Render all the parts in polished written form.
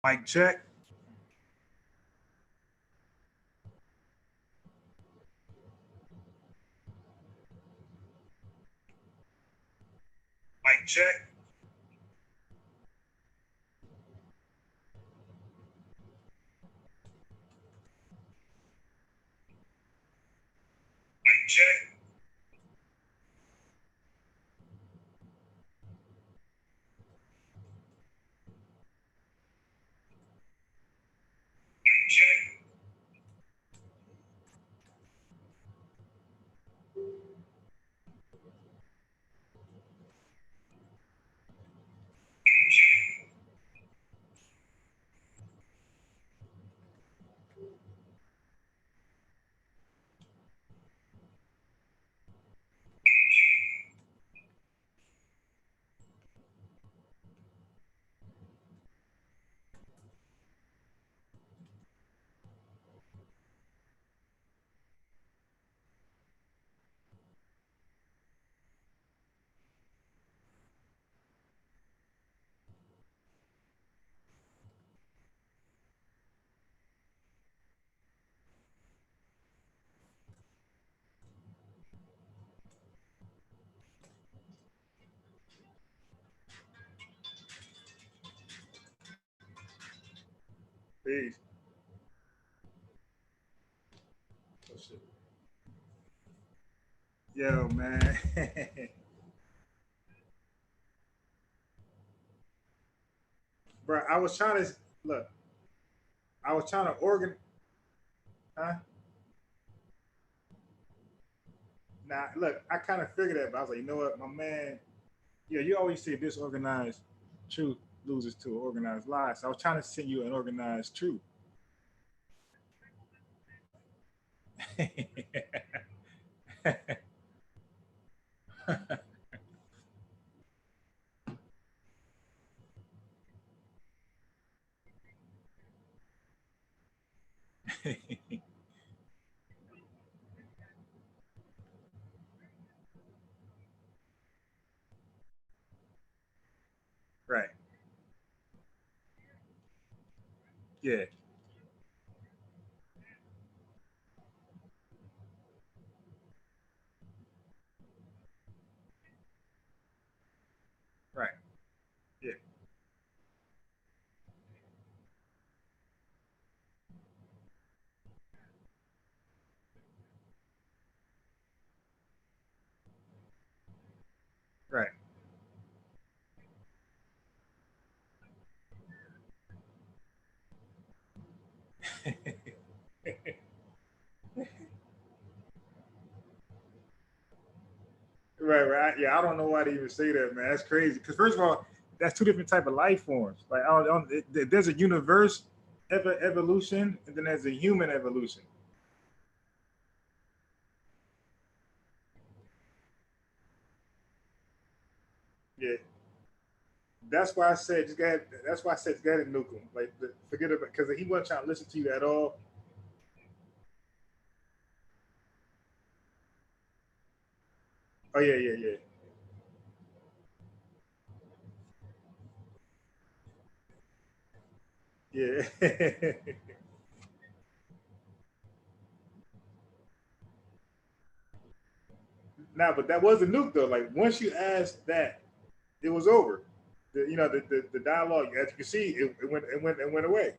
Mic check. Mic check. Mic check. Mic check. Mic check. Peace. Oh, shit. Yo, man. Bro, I was trying to look. I was trying to Huh? Nah, look. I kind of figured that, but I was like, you know what, my man. Yeah, you always say disorganized truth loses to organized lies. So I was trying to send you an organized truth. Right. Yeah. Right. Yeah. Right. Right, right. Yeah, I don't know why they even say that, man. That's crazy. Because first of all, that's two different type of life forms. Like, there's a universe evolution, and then there's a human evolution. Yeah, that's why I said just got. That's why I said just got to nuke him. Like, forget about because he wasn't trying to listen to you at all. Oh yeah, yeah, yeah, yeah. Now, but that was a nuke though. Like once you asked that, it was over. The dialogue, as you can see, it went away.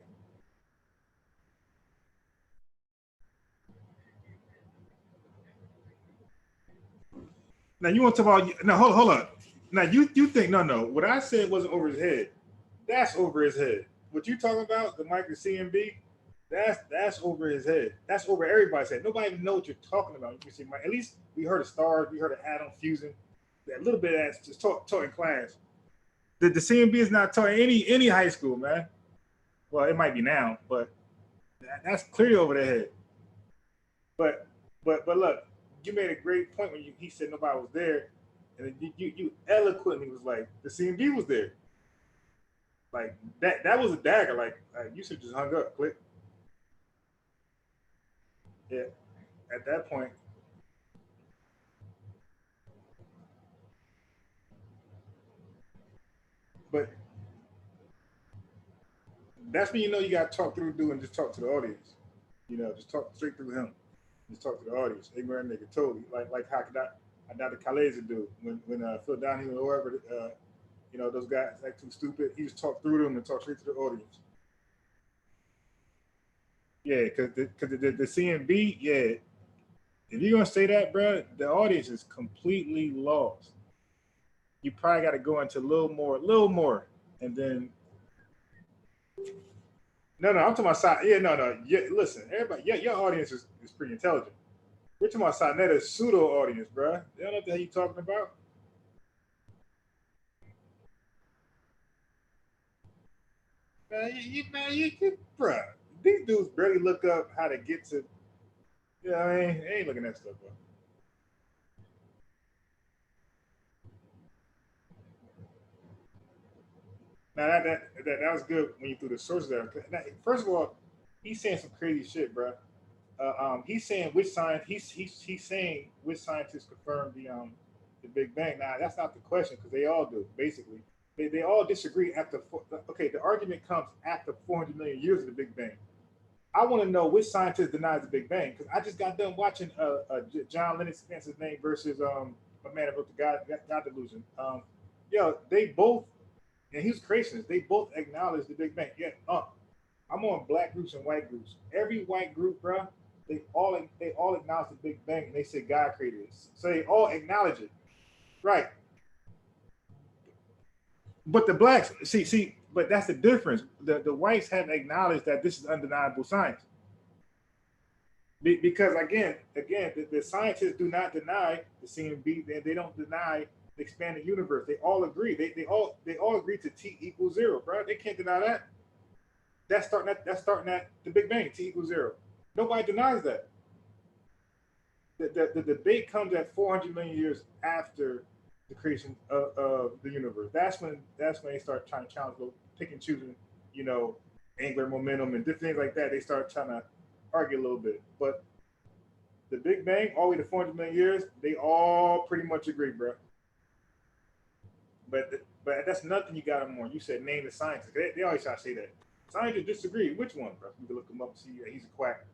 Now you want to talk about no, hold on. Now you think no, what I said wasn't over his head. That's over his head. What you talking about, the Mike the CMB, that's over his head. That's over everybody's head. Nobody even know what you're talking about. You can see, at least we heard of stars, we heard of atom fusion. That little bit of that's just taught in class. The CMB is not taught in any high school, man. Well, it might be now, but that's clearly over their head. But but look, you made a great point when he said nobody was there, and you eloquently was like the CMB was there. Like that was a dagger. Like you should just hung up, click. Yeah, at that point. But That's when you know you got to talk through dude and just talk to the audience. You know, just talk straight through him. Just talk to the audience. Ignorant nigga, totally. Like how could I Dr. Khaled do when Phil Donahue or whoever, you know, those guys act too stupid. He just talk through them and talk straight to the audience. Yeah, because the CMB, yeah, if you're gonna say that, bro, the audience is completely lost. You probably got to go into a little more, and then no, I'm talking about side. Yeah, no. Yeah, listen, everybody, yeah, your audience is pretty intelligent. We're talking about Sinetta pseudo audience, bro. They don't know what the hell you talking about. Man, bro. These dudes barely look up how to get to. Yeah, I mean, they ain't looking at stuff up. Now that was good when you threw the sources there. Now, first of all, he's saying some crazy shit, bro. He's saying which science he's saying which scientists confirmed the Big Bang. Now that's not the question because they all do basically. They all disagree after. Okay, the argument comes after 400 million years of the Big Bang. I want to know which scientist denies the Big Bang because I just got done watching John Lennon Spencer's name versus a man that wrote the God Delusion. Yo, they both and he was creationist. They both acknowledge the Big Bang. Yeah, I'm on black groups and white groups. Every white group, bro, they all acknowledge the Big Bang and they say God created it. So they all acknowledge it, right? But the blacks, but that's the difference. The whites have acknowledged that this is undeniable science. Because again, the scientists do not deny the CMB. They don't deny the expanded universe. They all agree. They all agree to T equals zero, bro. They can't deny that. That's starting at the Big Bang. T equals zero. Nobody denies that. The debate comes at 400 million years after the creation of the universe. That's when they start trying to challenge, pick and choosing, you know, angular momentum and different things like that. They start trying to argue a little bit. But the Big Bang, all the way to 400 million years, they all pretty much agree, bro. But that's nothing you got them on. You said name the scientists. They always try to say that. Scientists disagree. Which one, bro? You can look him up and see he's a quack.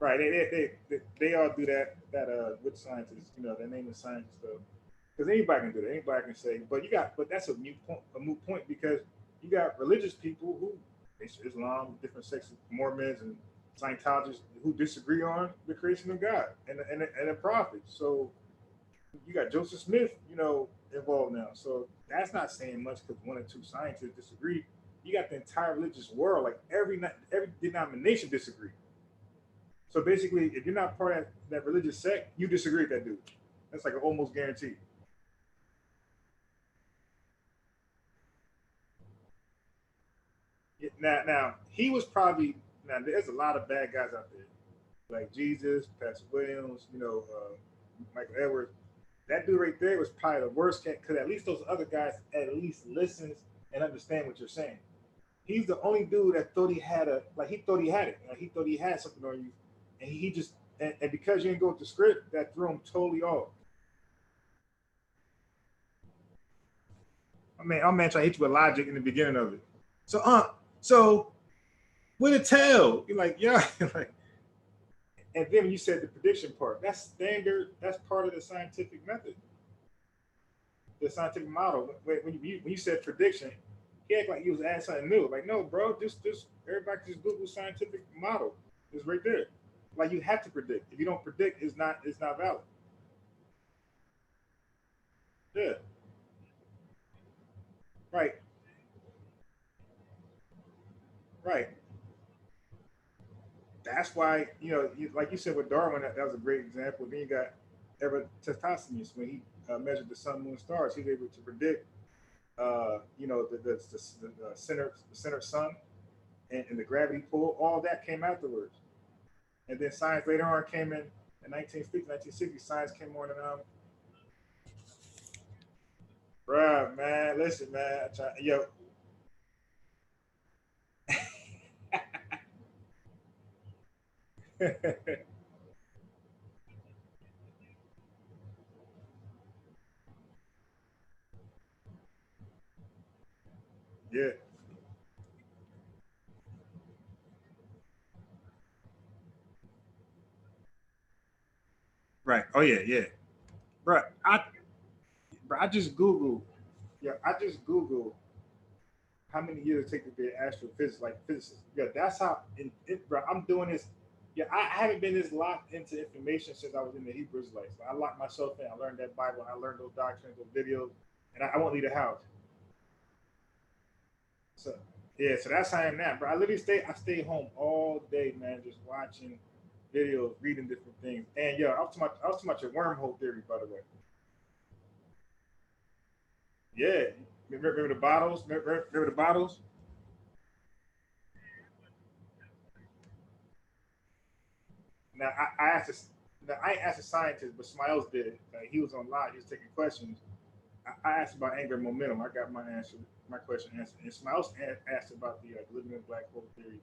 Right. They all do that with scientists, you know, they name the scientists stuff. Because anybody can do that. Anybody can say, but that's a moot point because you got religious people who Islam, different sects of Mormons and Scientologists who disagree on the creation of God and the prophets. So you got Joseph Smith, you know, involved now. So that's not saying much because one or two scientists disagree. You got the entire religious world, like every denomination disagree. So basically, if you're not part of that religious sect, you disagree with that dude. That's like an almost guarantee. Now he was probably now. There's a lot of bad guys out there, like Jesus, Pastor Williams, you know, Michael Edwards. That dude right there was probably the worst because at least those other guys at least listens and understand what you're saying. He's the only dude that thought he had he thought he had it. Like he thought he had something on you, and he just and because you didn't go with the script, that threw him totally off. I man try to hit you with logic in the beginning of it. So so with a tail, you're like, yeah, like, and then when you said the prediction part, that's standard. That's part of the scientific method, the scientific model. When you said prediction, he acted like he was adding something new. Like, no, bro, just everybody just Google scientific model. It's right there. Like you have to predict. If you don't predict, it's not valid. Yeah, right, right. That's why like you said with Darwin, that was a great example. Then you got Eratosthenes when he measured the sun, moon, stars. He was able to predict, the center sun and the gravity pull. All that came afterwards, and then science later on came in 1950, 1960. Science came on and bruh, man, listen, man, yo, Yeah. Right. Oh yeah, yeah. Bro, I just Googled. Yeah, I just Googled how many years it take to be an astrophysics like physicist. Yeah, that's how bro, I'm doing this. Yeah, I haven't been this locked into information since I was in the Hebrew Israelites. So I locked myself in. I learned that Bible. I learned those doctrines, those videos, and I won't leave the house. So yeah, so that's how I am now, bro. I stay home all day, man, just watching videos, reading different things. And yeah, I was talking about your wormhole theory, by the way. Yeah, remember the bottles? Remember the bottles? Now I asked this. Now, I asked a scientist, but somebody else did. He was online. He was taking questions. I asked about angular momentum. I got my answer, my question answered. And somebody else asked about the living in black hole theory.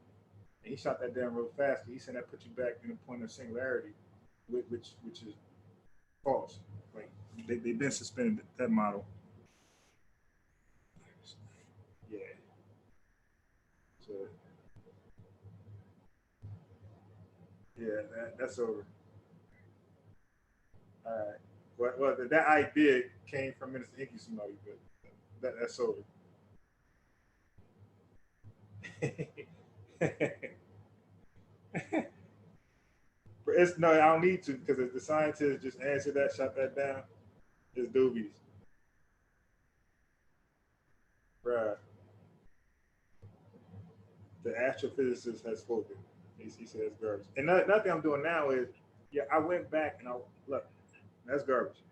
And he shot that down real fast. He said that puts you back in a point of singularity, which is false. Like they've been suspended that model. Yeah. So yeah, that's over. All right. Well, that idea came from Minister Hickey somebody, but that's over. It's, no, I don't need to because if the scientists just answered that, shut that down, it's doobies, bruh. The astrophysicist has spoken. He says garbage. And nothing I'm doing now is, yeah, I went back and I look, that's garbage.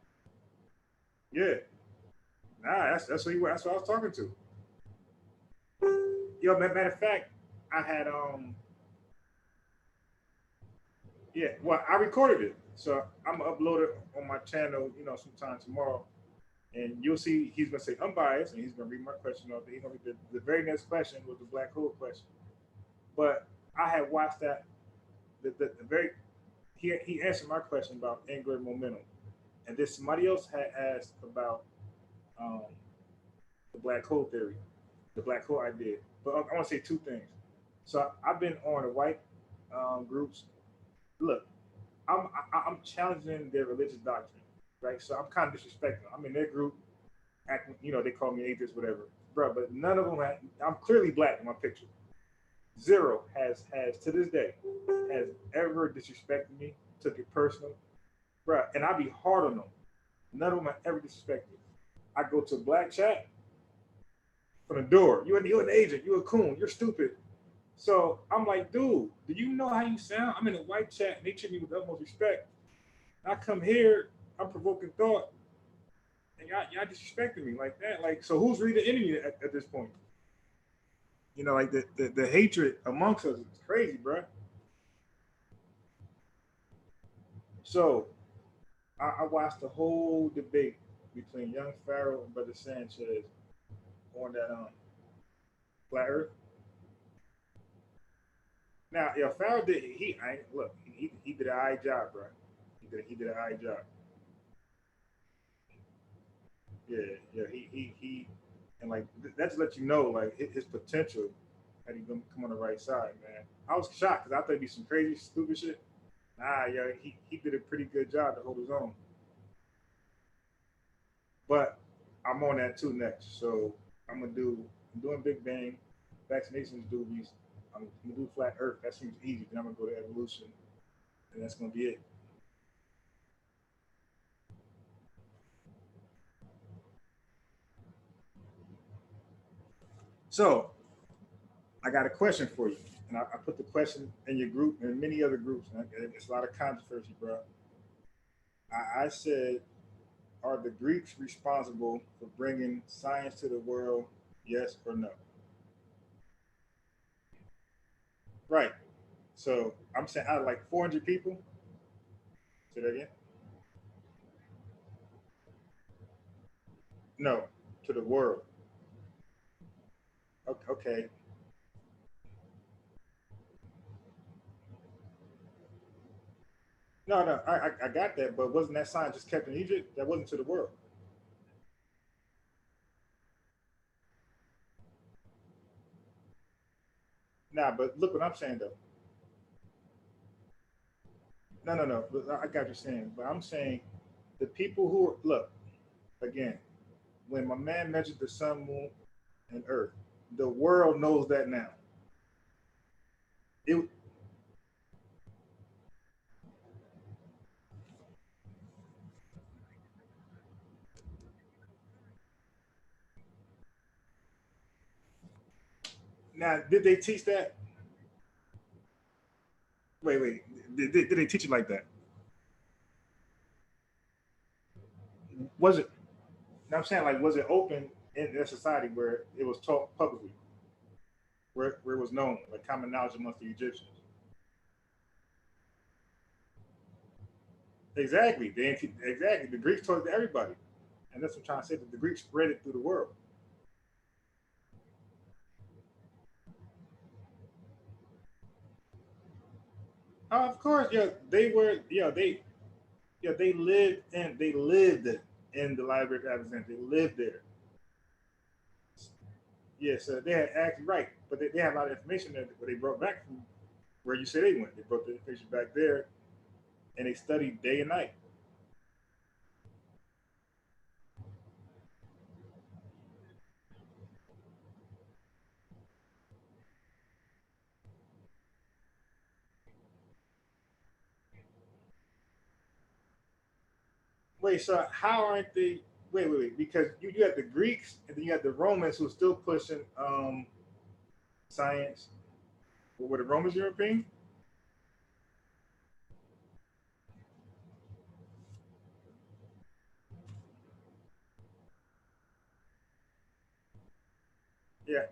Yeah, nah, that's what I was talking to. Yo, matter of fact, I had yeah, well, I recorded it, so I'm gonna upload it on my channel, sometime tomorrow, and you'll see he's gonna say unbiased, and he's gonna read my question off. He's gonna read the very next question was the black hole question. But I had watched that the very he answered my question about angular momentum, and then somebody else had asked about um, the black hole theory, the black hole idea. But I want to say two things. So I've been on the white groups. Look, I'm challenging their religious doctrine, right? So I'm kind of disrespecting. I'm in their group, acting, they call me atheist, whatever, bro. But none of them. I'm clearly black in my picture. Zero has to this day has ever disrespected me, took it personal, bro. And I be hard on them. None of them have ever disrespected me. I go to black chat from the door. You an agent. You a coon. You're stupid. So I'm like, dude, do you know how you sound? I'm in a white chat and they treat me with the utmost respect. I come here, I'm provoking thought, and y'all disrespecting me like that. Like, so who's really the enemy at this point? Like the hatred amongst us is crazy, bro. So I watched the whole debate between Young Pharaoh and Brother Sanchez on that flat Earth. Now, yeah, Pharaoh did I look he did an eye job, bro. He did an eye job. Yeah, yeah. He and like that's let you know like his potential that he gonna come on the right side, man. I was shocked because I thought it'd be some crazy stupid shit. Nah, yeah, he did a pretty good job to hold his own. But I'm on that too next. So I'm doing Big Bang, vaccinations doobies. I'm gonna do flat Earth. That seems easy. Then I'm gonna go to evolution, and that's gonna be it. So I got a question for you, and I put the question in your group and many other groups. And it's a lot of controversy, bro. I said, are the Greeks responsible for bringing science to the world? Yes or no? Right. So I'm saying out of like 400 people. Say that again. No, to the world. Okay. No, no, I got that, but wasn't that sign just kept in Egypt? That wasn't to the world. Nah, but look what I'm saying though. No, no, no. I got you saying, but I'm saying the people who look again when my man mentioned the sun, moon, and earth, the world knows that now. It now did they teach that? Wait, wait. Did they teach it like that? Was it? I'm saying like was it open in a society where it was taught publicly, where it was known, like common knowledge amongst the Egyptians? Exactly. Exactly. The Greeks taught it to everybody, and that's what I'm trying to say. That the Greeks spread it through the world. Of course, yeah, they were. Yeah, they lived in the Library of Alexandria. They lived there. Yeah, so they had actually right, but they had a lot of information that they brought back from where you say they went. They brought the information back there, and they studied day and night. Wait, so how aren't they? Wait, because you had the Greeks and then you had the Romans who were still pushing science. Were the Romans European? Yeah.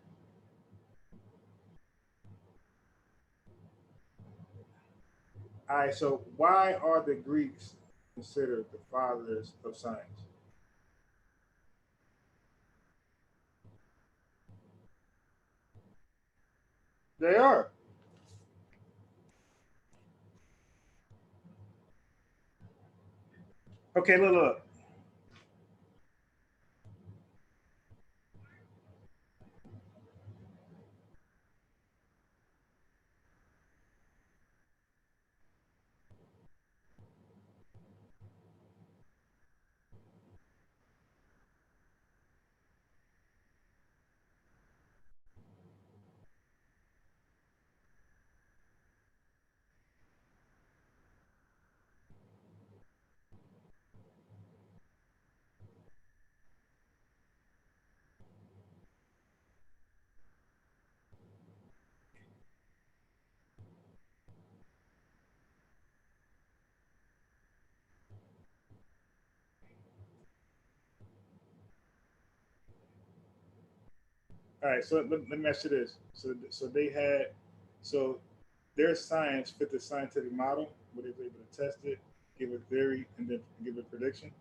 All right. So why are the Greeks considered the fathers of science? They are. Okay, look. All right. So let me ask you this. So they had so their science fit the scientific model where they were able to test it, give a theory, and then give a prediction.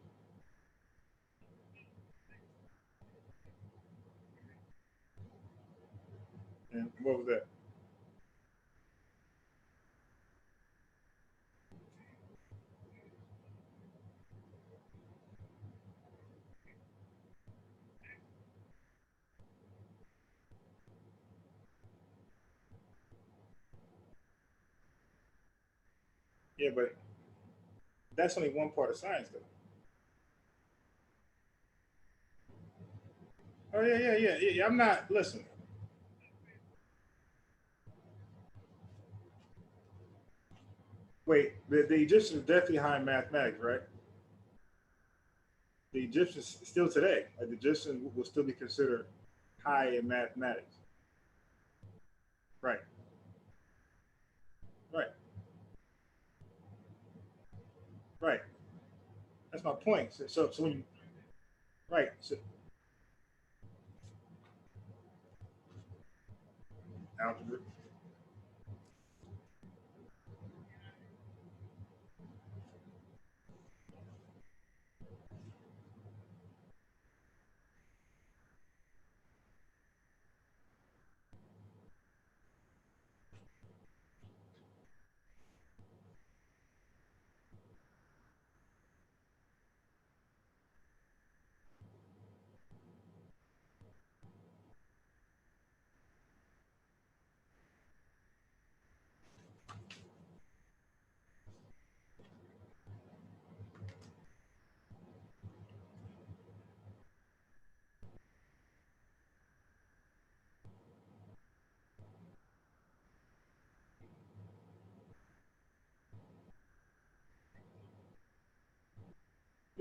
And what was that? Yeah, but that's only one part of science, though. Oh yeah. I'm not. Listen. Wait, the Egyptians are definitely high in mathematics, right? The Egyptians still today, like the Egyptians will still be considered high in mathematics. Right, right, right. That's my point. So when you right, so algebra.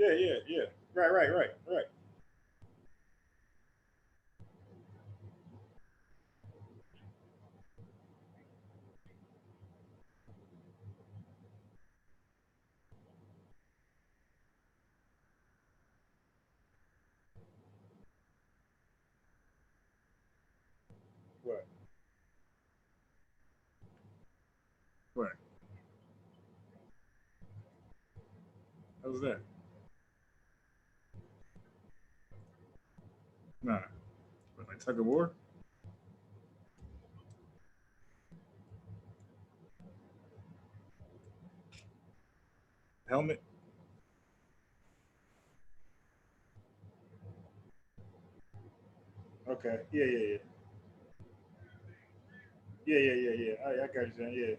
Yeah, yeah, yeah. Right, right, right, right. What? What? How was that? Nah. What, like tug of war? Helmet? Okay. Yeah, yeah, yeah. Yeah, yeah, yeah, yeah. I got you saying, yeah.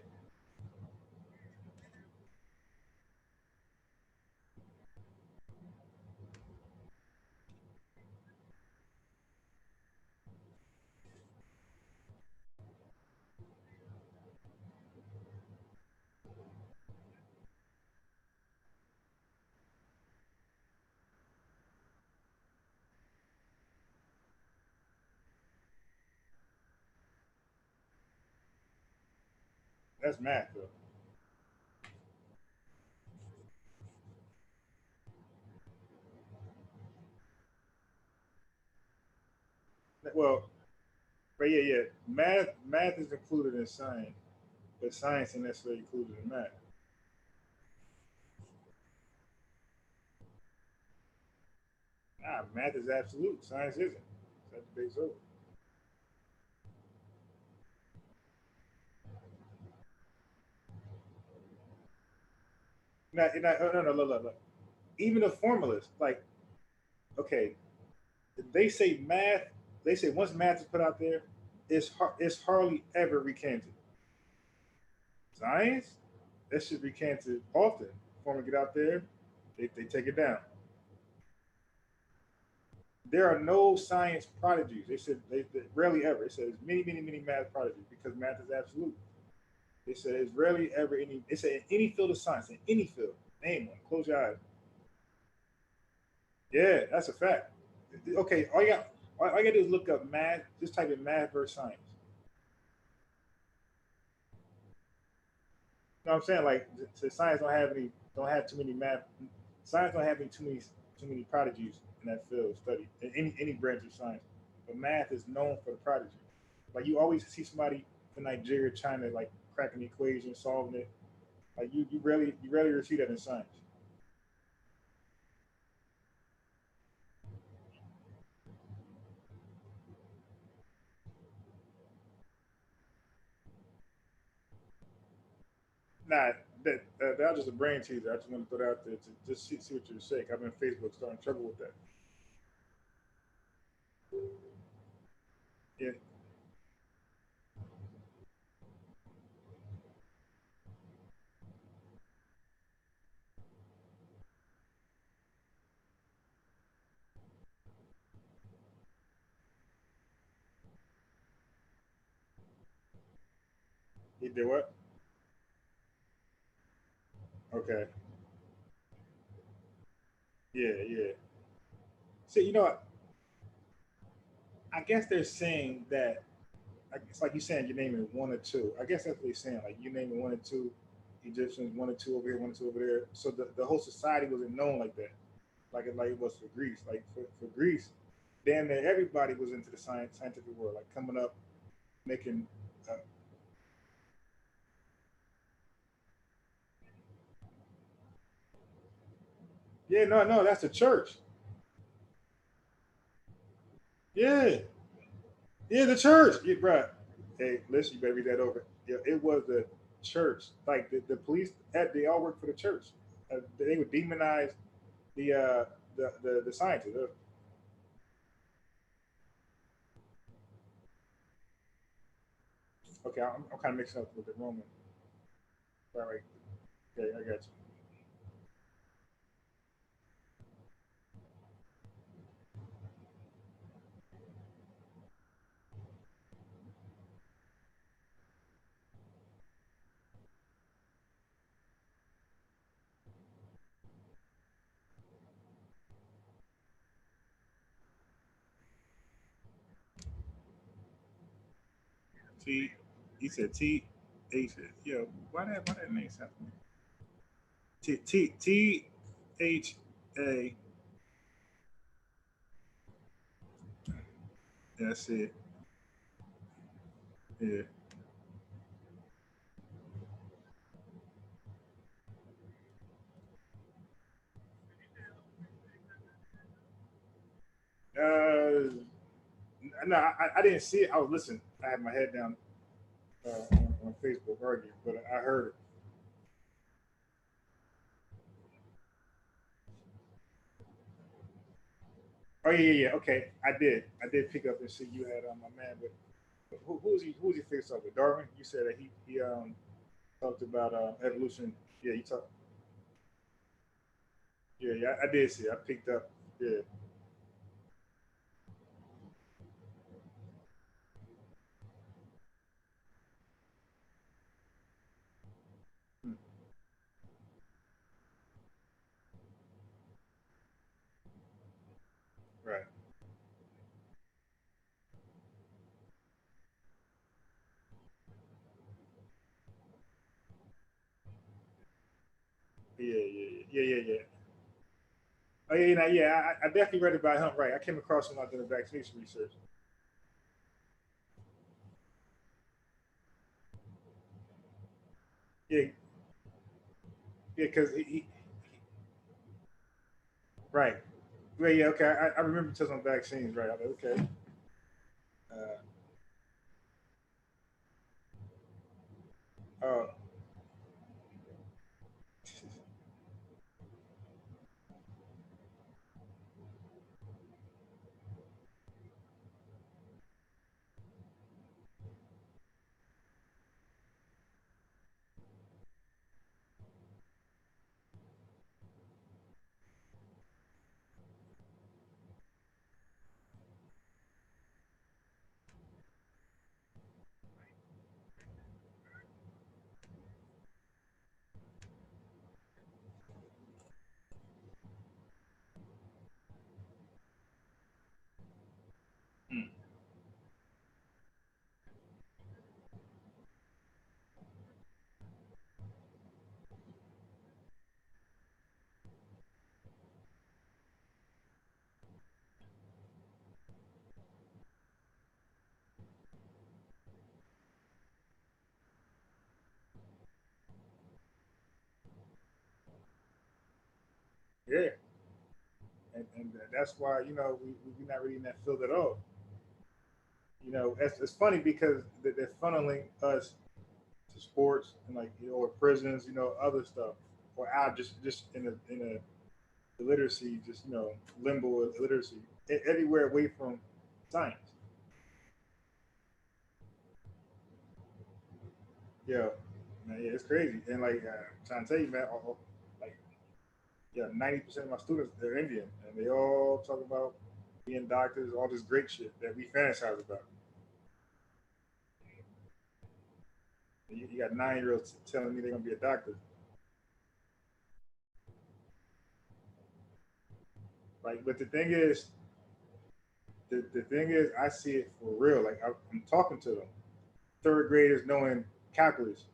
That's math though. Well, but yeah, yeah. Math is included in science, but science isn't necessarily included in math. Nah, math is absolute. Science isn't. That debate's over. No, no, look, look, look. Even the formulas, like, okay, they say math. They say once math is put out there, it's hardly ever recanted. Science, that should be recanted often. Formula get out there, they take it down. There are no science prodigies. They rarely ever. It says many math prodigies because math is absolute. They said it's rarely ever any. It said in any field of science, in any field, name one. Close your eyes. Yeah, that's a fact. Okay, all you got to do is look up math. Just type in math versus science. You know what I'm saying? Like, so science don't have too many math. Science don't have too many prodigies in that field of study in any branch of science. But math is known for the prodigy. Like you always see somebody from Nigeria trying to like crack an equation, solving it. Like you rarely see that in science. Nah, that was just a brain teaser. I just want to throw that out there to just see what you're saying. I've been Facebook starting trouble with that. Yeah, he did what? Okay. Yeah, yeah. See, you know what? I guess they're saying that it's like you saying you're naming one or two. I guess that's what they're saying. Like you naming one or two Egyptians, one or two over here, one or two over there. So the whole society wasn't known like that. Like it was for Greece. Like for Greece, damn near everybody was into the scientific world. Like coming up, making. Yeah, no, no, that's the church. Yeah, yeah, the church. Yeah, bro. Hey, listen, you better read that over. Yeah, it was the church. Like the police, they all work for the church. They would demonize the the scientists. Okay, I'm kind of mixing up with the Roman. Right, right. Okay, I got you. T. You said T. H. Yo, why that name sound? T H A. That's it. Yeah. Uh, no, I didn't see it. I was listening. I had my head down on Facebook arguing, but I heard it. Oh yeah, yeah, yeah. Okay, I did. I did pick up and see you had my man, but who's he fixed up with? Darwin. You said that he talked about evolution. Yeah, you talked. Yeah, yeah. I did see. It. I picked up. Yeah. Hmm. Right. Yeah, yeah, yeah, yeah, yeah, yeah. Oh yeah, yeah, yeah. I definitely read about him. Right. I came across him when I did the vaccination research. Yeah, yeah, because right. Yeah, yeah. Okay, I remember touching on vaccines. Right. I was like, okay. Uh, oh. Hmm. Yeah, and that's why we're not really in that field at all. It's funny because they're funneling us to sports and or prisons, other stuff, or out just in a illiteracy, just limbo of illiteracy, everywhere away from science. Yeah, man, yeah, it's crazy. And I'm trying to tell you, man, like yeah, 90% of my students they're Indian, and they all talk about being doctors, all this great shit that we fantasize about. And you got 9-year-olds telling me they're gonna be a doctor. But the thing is, I see it for real. I'm talking to them, third graders knowing calculus,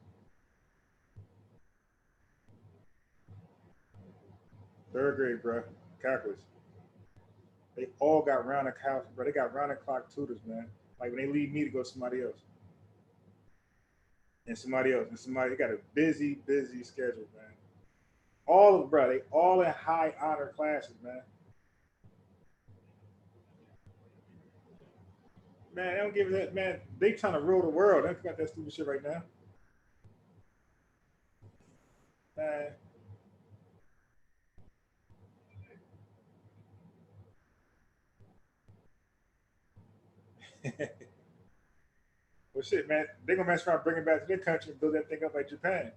third grade, bro, calculus. They all got round the clock, bro. They got round the clock tutors, man. Like when they leave me to go to somebody else and somebody else and somebody, they got a busy schedule, man. All of bro, they all in high honor classes, man. Man, they don't give that man. They trying to rule the world. They got that stupid shit right now, man. Well, shit, man. They gonna mess around, bring it back to their country, and build that thing up like Japan.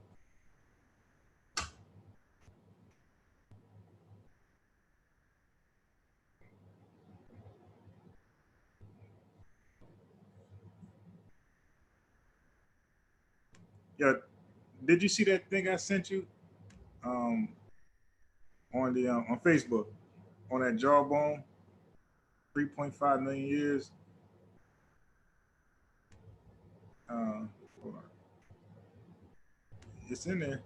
Yeah, did you see that thing I sent you um, on Facebook on that jawbone? 3.5 million years. Hold on. It's in there.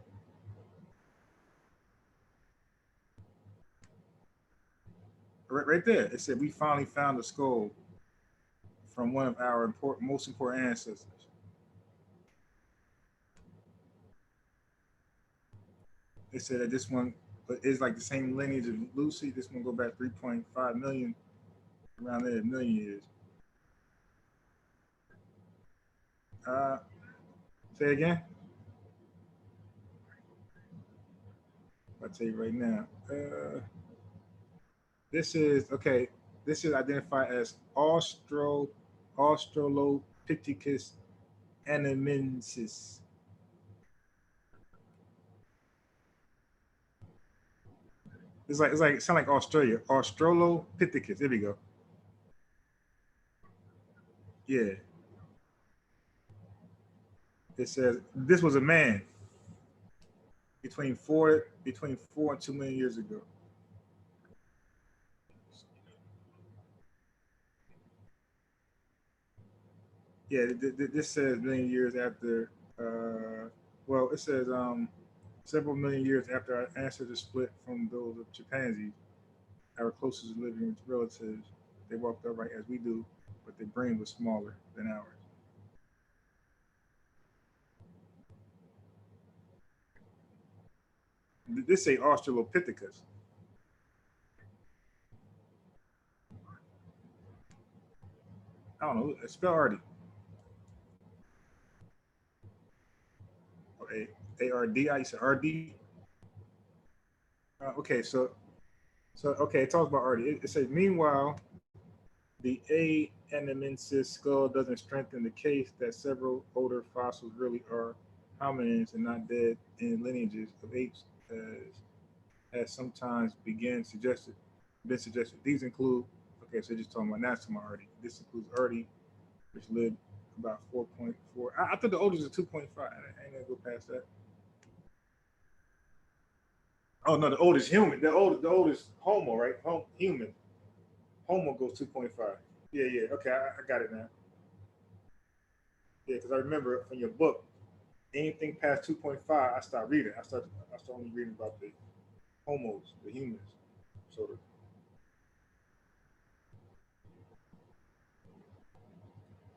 Right there. It said we finally found a skull from one of our most important ancestors. They said that this one is like the same lineage of Lucy. This one go back 3.5 million, around there, a million years. Uh, Say again. I'll tell you right now. This is okay. This is identified as Australopithecus anamensis. It's like it sound like Australia. Australopithecus. There we go. Yeah. It says this was a man between 4 and 2 million years ago. Yeah, this says million years after. Well, it says several million years after our ancestors split from those of chimpanzees, our closest living relatives. They walked upright as we do, but their brain was smaller than ours. This say Australopithecus. I don't know. Spell already. A R D. I said R-D. Okay, so okay, it talks about Artie. It says, meanwhile, the A. anamensis skull doesn't strengthen the case that several older fossils really are hominins and not dead in lineages of apes, as sometimes been suggested. These include, okay, so just talking about not talking about Artie. This includes Artie, which lived about 4.4. I thought the oldest is 2.5. I ain't gonna go past that. Oh no, the oldest human, the oldest Homo, right? Human. Homo goes 2.5. Yeah, yeah. Okay, I got it now. Yeah, because I remember from your book, anything past 2.5, I stopped reading. I started only reading about the homos, the humans. So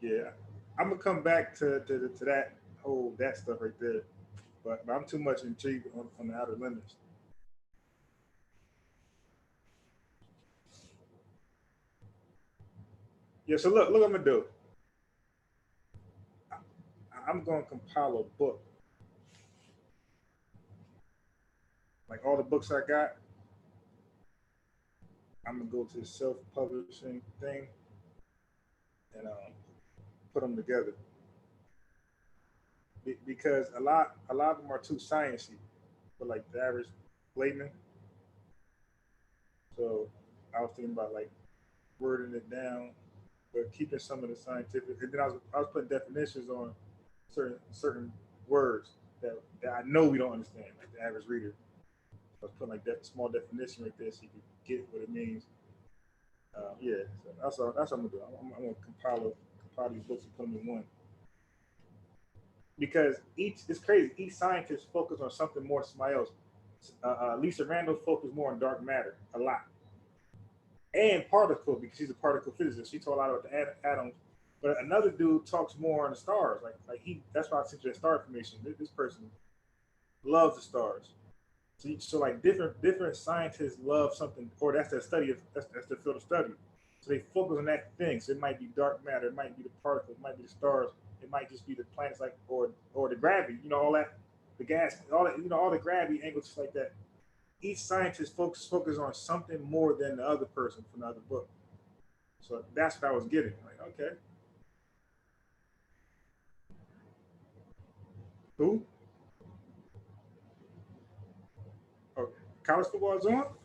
yeah, I'm gonna come back to that whole that stuff right there. But I'm too much intrigued on the outer limits. Yeah, so look, I'm gonna do. I'm gonna compile a book, like all the books I got. I'm gonna go to the self-publishing thing and put them together because a lot of them are too sciencey for like the average layman. So I was thinking about like wording it down, but keeping some of the scientific. And then I was putting definitions on certain words that I know we don't understand, like the average reader. I was putting like that small definition right there so you can get what it means. Yeah, so that's what I'm gonna do. I'm gonna compile these books and put them in one because each it's crazy. Each scientist focus on something more than somebody else. Lisa Randall focused more on dark matter a lot and particle because she's a particle physicist. She taught a lot about the atoms. But another dude talks more on the stars. Like he that's why I sent you that star information. This person loves the stars. So like different scientists love something, or that's their study. That's their field of study. So they focus on that thing. So it might be dark matter, it might be the particles, it might be the stars, it might just be the planets, like or the gravity. All that, the gas, all that. All the gravity angles, just like that. Each scientist focus on something more than the other person from the other book. So that's what I was getting. Like, okay, who? Oh, college football is on.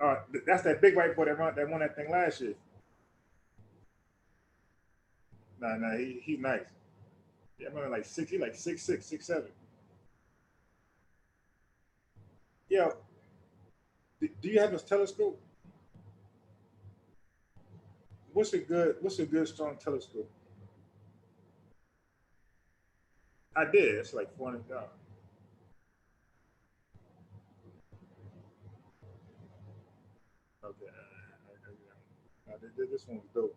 Oh, that's that big white boy that won that thing last year. Nah, nah, he's nice. Yeah, I'm like six. He like 6'6", 6'7". Yeah. Do you have a telescope? what's a good strong telescope? I did. It's like $400. Okay. This one was dope.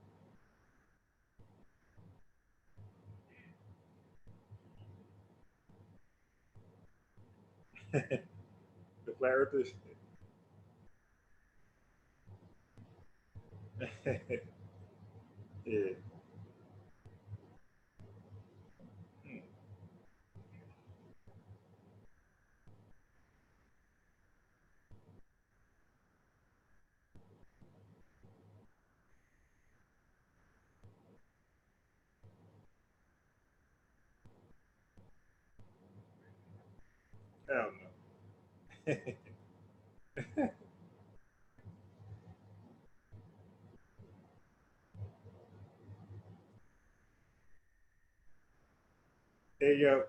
The flat earthers. Yeah. Hmm. Hell no. Hey yo.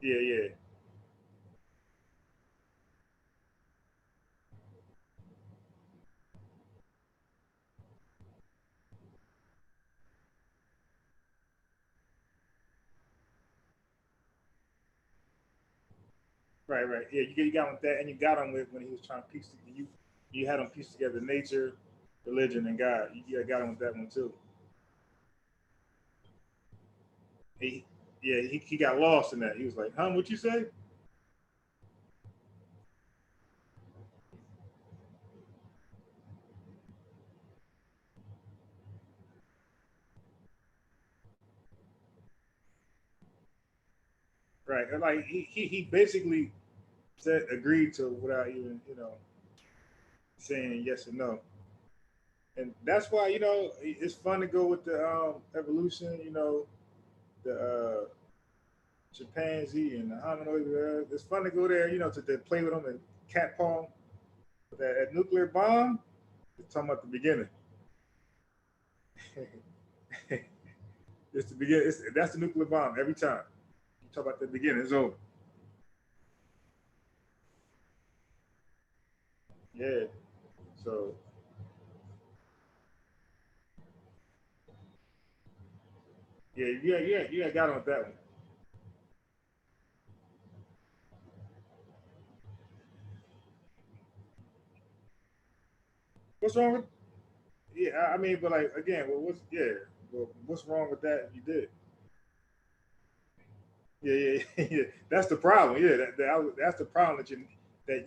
Yeah, yeah. Right, right. Yeah, you got him with that, and you got him with when he was trying to you had him piece together nature, religion, and God. You got him with that one too. He, yeah, he got lost in that. He was like, "Huh, what you say?" Right, and like he basically said agreed to without even saying yes or no. And that's why it's fun to go with the evolution. The chimpanzee and the hominoid. It's fun to go there. To play with them and cat paw. But that nuclear bomb, it's talking about the beginning. It's the beginning. That's the nuclear bomb every time. You talk about the beginning. It's over. Yeah. So yeah, yeah. Got on with that one. What's wrong with? Yeah, I mean, but like again, what's wrong with that? If you did. Yeah, yeah, yeah. That's the problem. Yeah, that's the problem that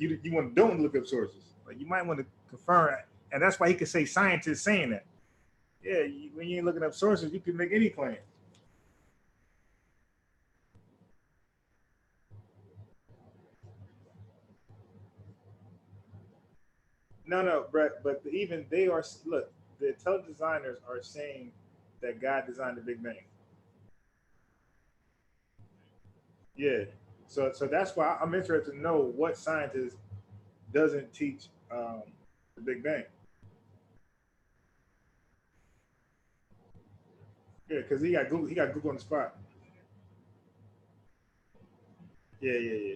you want don't look up sources. Like you might want to confirm, and that's why he could say scientists saying that. Yeah, when you ain't looking up sources, you can make any claim. No, no, but even they are look. The intelligent designers are saying that God designed the Big Bang. Yeah, so that's why I'm interested to know what scientist doesn't teach the Big Bang. Yeah, because he got Google on the spot. Yeah, yeah,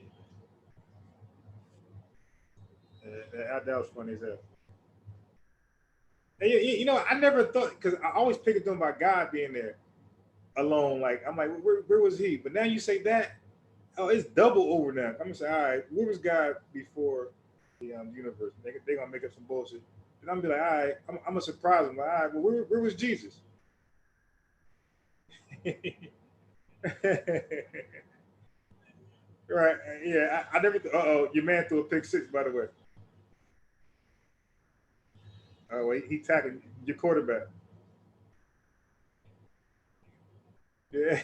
yeah. That was funny as hell. And I never thought because I always pick it them by God being there alone. Like I'm like, where was he? But now you say that, oh, it's double over now. I'm gonna say, all right, where was God before the universe? They gonna make up some bullshit. And I'm gonna be like, all right, I'm gonna surprise them. Like, all right, well, where was Jesus? Right? Yeah, I never. Oh, your man threw a pick six, by the way. Oh, well, he tackled your quarterback. Yeah.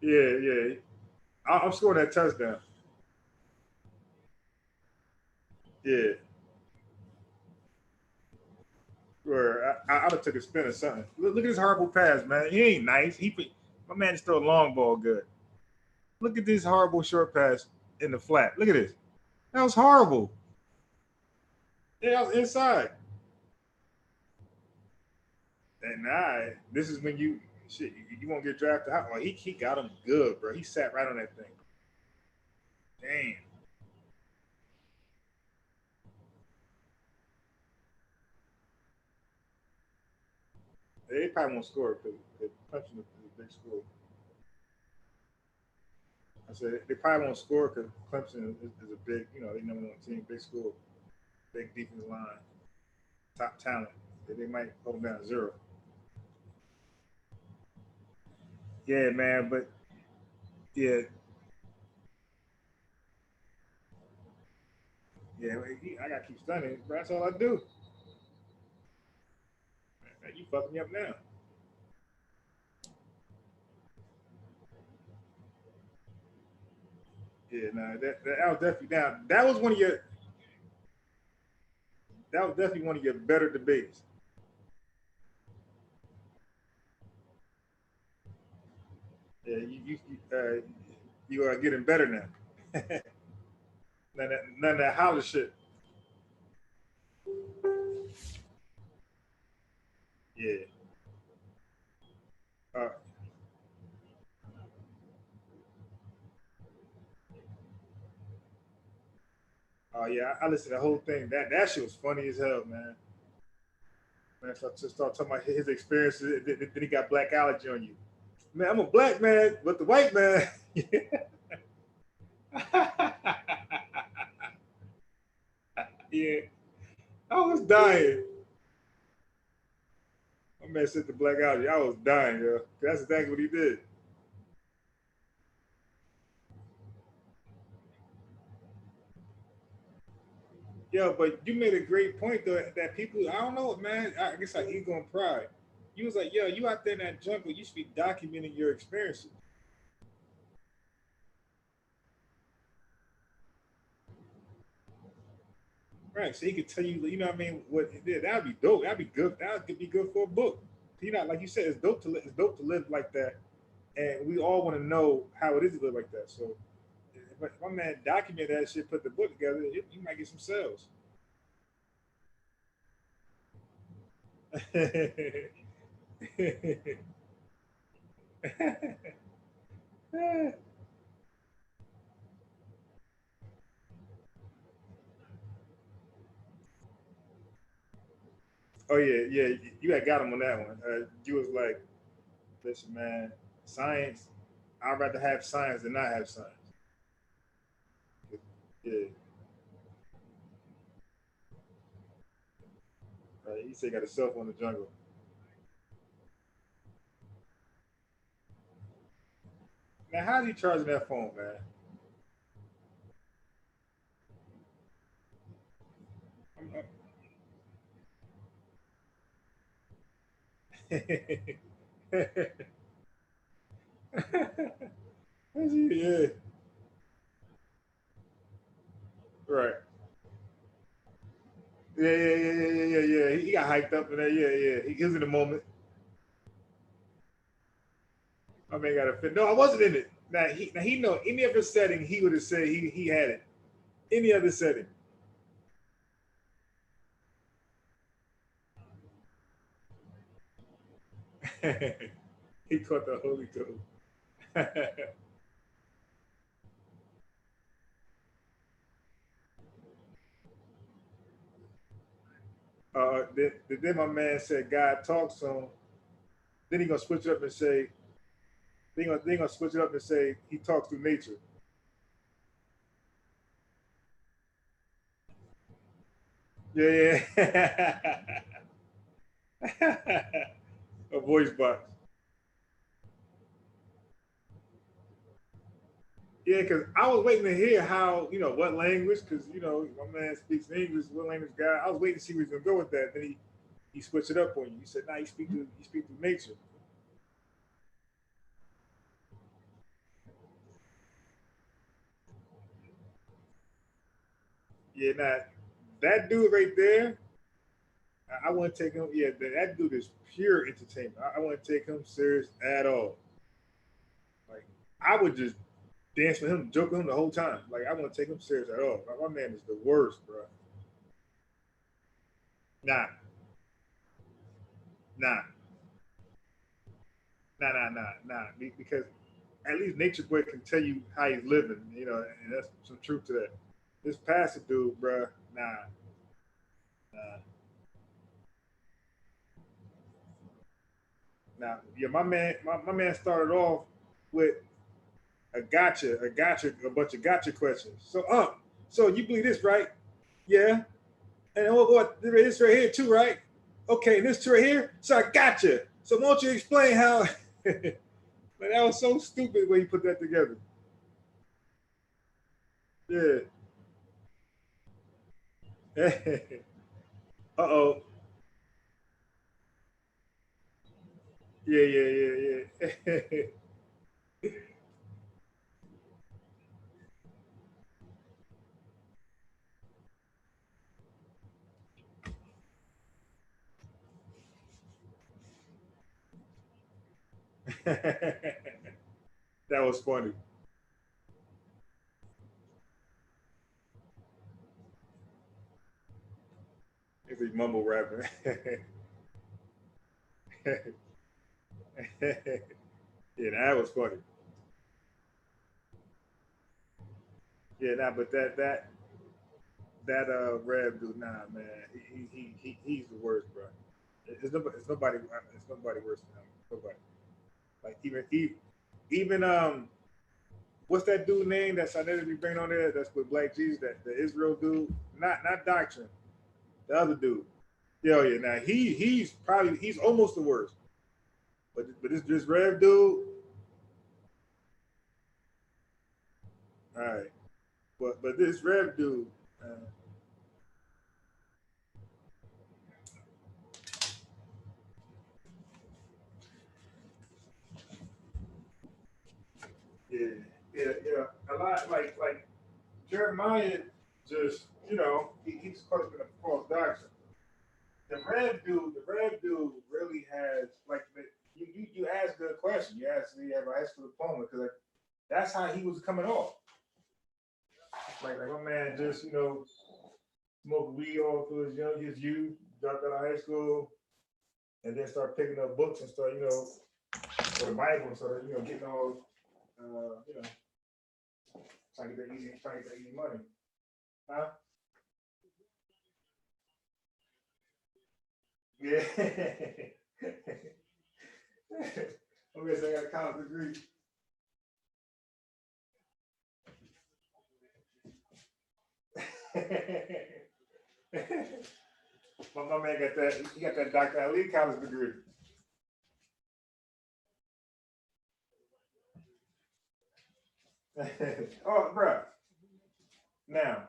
Yeah, yeah. I'm scoring that touchdown. Yeah. Where I'd have took a spin or something. Look at this horrible pass, man. He ain't nice. My man is still a long ball good. Look at this horrible short pass in the flat. Look at this. That was horrible. Yeah, I was inside. And this is when you shit. You won't get drafted. Well, he got him good, bro. He sat right on that thing. Damn. They probably won't score because Clemson is a big school. I said they probably won't score because Clemson is a big, they number one team, big school, big defensive line, top talent. They might hold down zero. Yeah, man, but yeah, yeah, I gotta keep stunning. That's all I do. Man, you fucking me up now. Yeah, nah, that was definitely down. That was definitely one of your better debates. Yeah, you are getting better now. None of that holler shit. Yeah. Uh, oh yeah, I listened to the whole thing. That shit was funny as hell, man. Man, so I just start talking about his experiences. Then he got black allergy on you. Man, I'm a black man, but the white man. Yeah, I was dying. My man said the black allergy. I was dying, yo. That's exactly what he did. Yeah, but you made a great point though that people I don't know, man. I guess like ego and pride. You was like, yo, you out there in that jungle, you should be documenting your experiences. Right. So he could tell you, you know what I mean, what it did. That'd be dope. That'd be good. That could be good for a book. You know, like you said, it's dope to live like that. And we all want to know how it is to live like that. So if my man document that shit, put the book together, you might get some sales. Oh yeah, yeah. You had got him on that one. You was like, listen, man, science. I'd rather have science than not have science. Yeah. He said he got a cell phone in the jungle. Now, how's he charging that phone, man? Yeah, right. Yeah. He got hyped up in that. Yeah. He was in the moment. My man got a fit. No, I wasn't in it. Now he know any other setting he would have said he had it. Any other setting. He caught the holy toad. Then my man said God talks to him. Then he gonna switch it up and say they gonna switch it up and say he talks through nature. Yeah. A voice box. Yeah, because I was waiting to hear how, what language, because, my man speaks English, what language guy. I was waiting to see where he's going to go with that. Then he switched it up on you. He said, nah, you speak through nature. Yeah, nah, that dude right there, I wouldn't take him. Yeah, that dude is pure entertainment. I wouldn't take him serious at all. Like, I would just dance with him, joke with him the whole time. Like, I wouldn't take him serious at all. My man is the worst, bro. Nah, nah, nah. Because at least Nature Boy can tell you how he's living, you know, and that's some truth to that. This pastor dude, bruh, nah. Now, yeah, my man started off with a bunch of gotcha questions. So, so you believe this, right? Yeah. And what this right here too, right? Okay, and this right here. So I gotcha. So won't you explain how? But that was so stupid when you put that together. Yeah. Uh-oh. Yeah. That was funny. If he mumble rapping. Yeah, that was funny. Yeah, nah, but that Rev dude, nah, man, he's the worst, bro. It's nobody worse than him. Nobody. Like even what's that dude name that's I never be bringing on there? That's with Black Jesus, that the Israel dude, not Doctrine, the other dude. Yeah. Now he's almost the worst. But this Rev dude, all right. But this Rev dude, yeah, yeah. A lot like Jeremiah just, he's supposed to be a false doctrine. The Rev dude really has like you ask a question. You ask do you have a high school diploma because like, that's how he was coming off. Like my man just smoked weed all through his youth, dropped out of high school, and then start picking up books and start for the Bible and start getting all trying to get that easy money. Huh? Yeah. Okay, so I got a college degree. My man got that. He got that Dr. Ali college degree. Oh, bro. Now,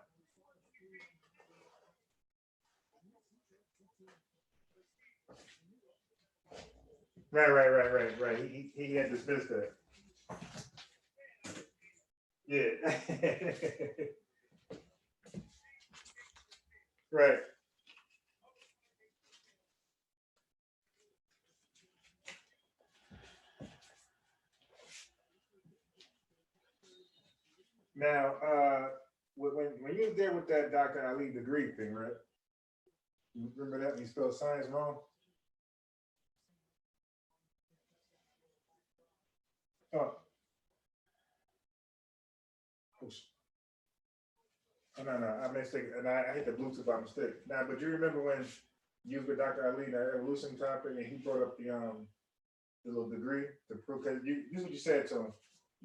right. He had dismissed that. Yeah. Right. Now, when you was there with that Dr. Ali degree thing, right? You remember that when you spelled science wrong? Oh, oh, no. I mistake, and I hit the Bluetooth by mistake. Now, but you remember when you was with Dr. Ali that evolution topic, and he brought up the little degree to prove because this is what you said to him.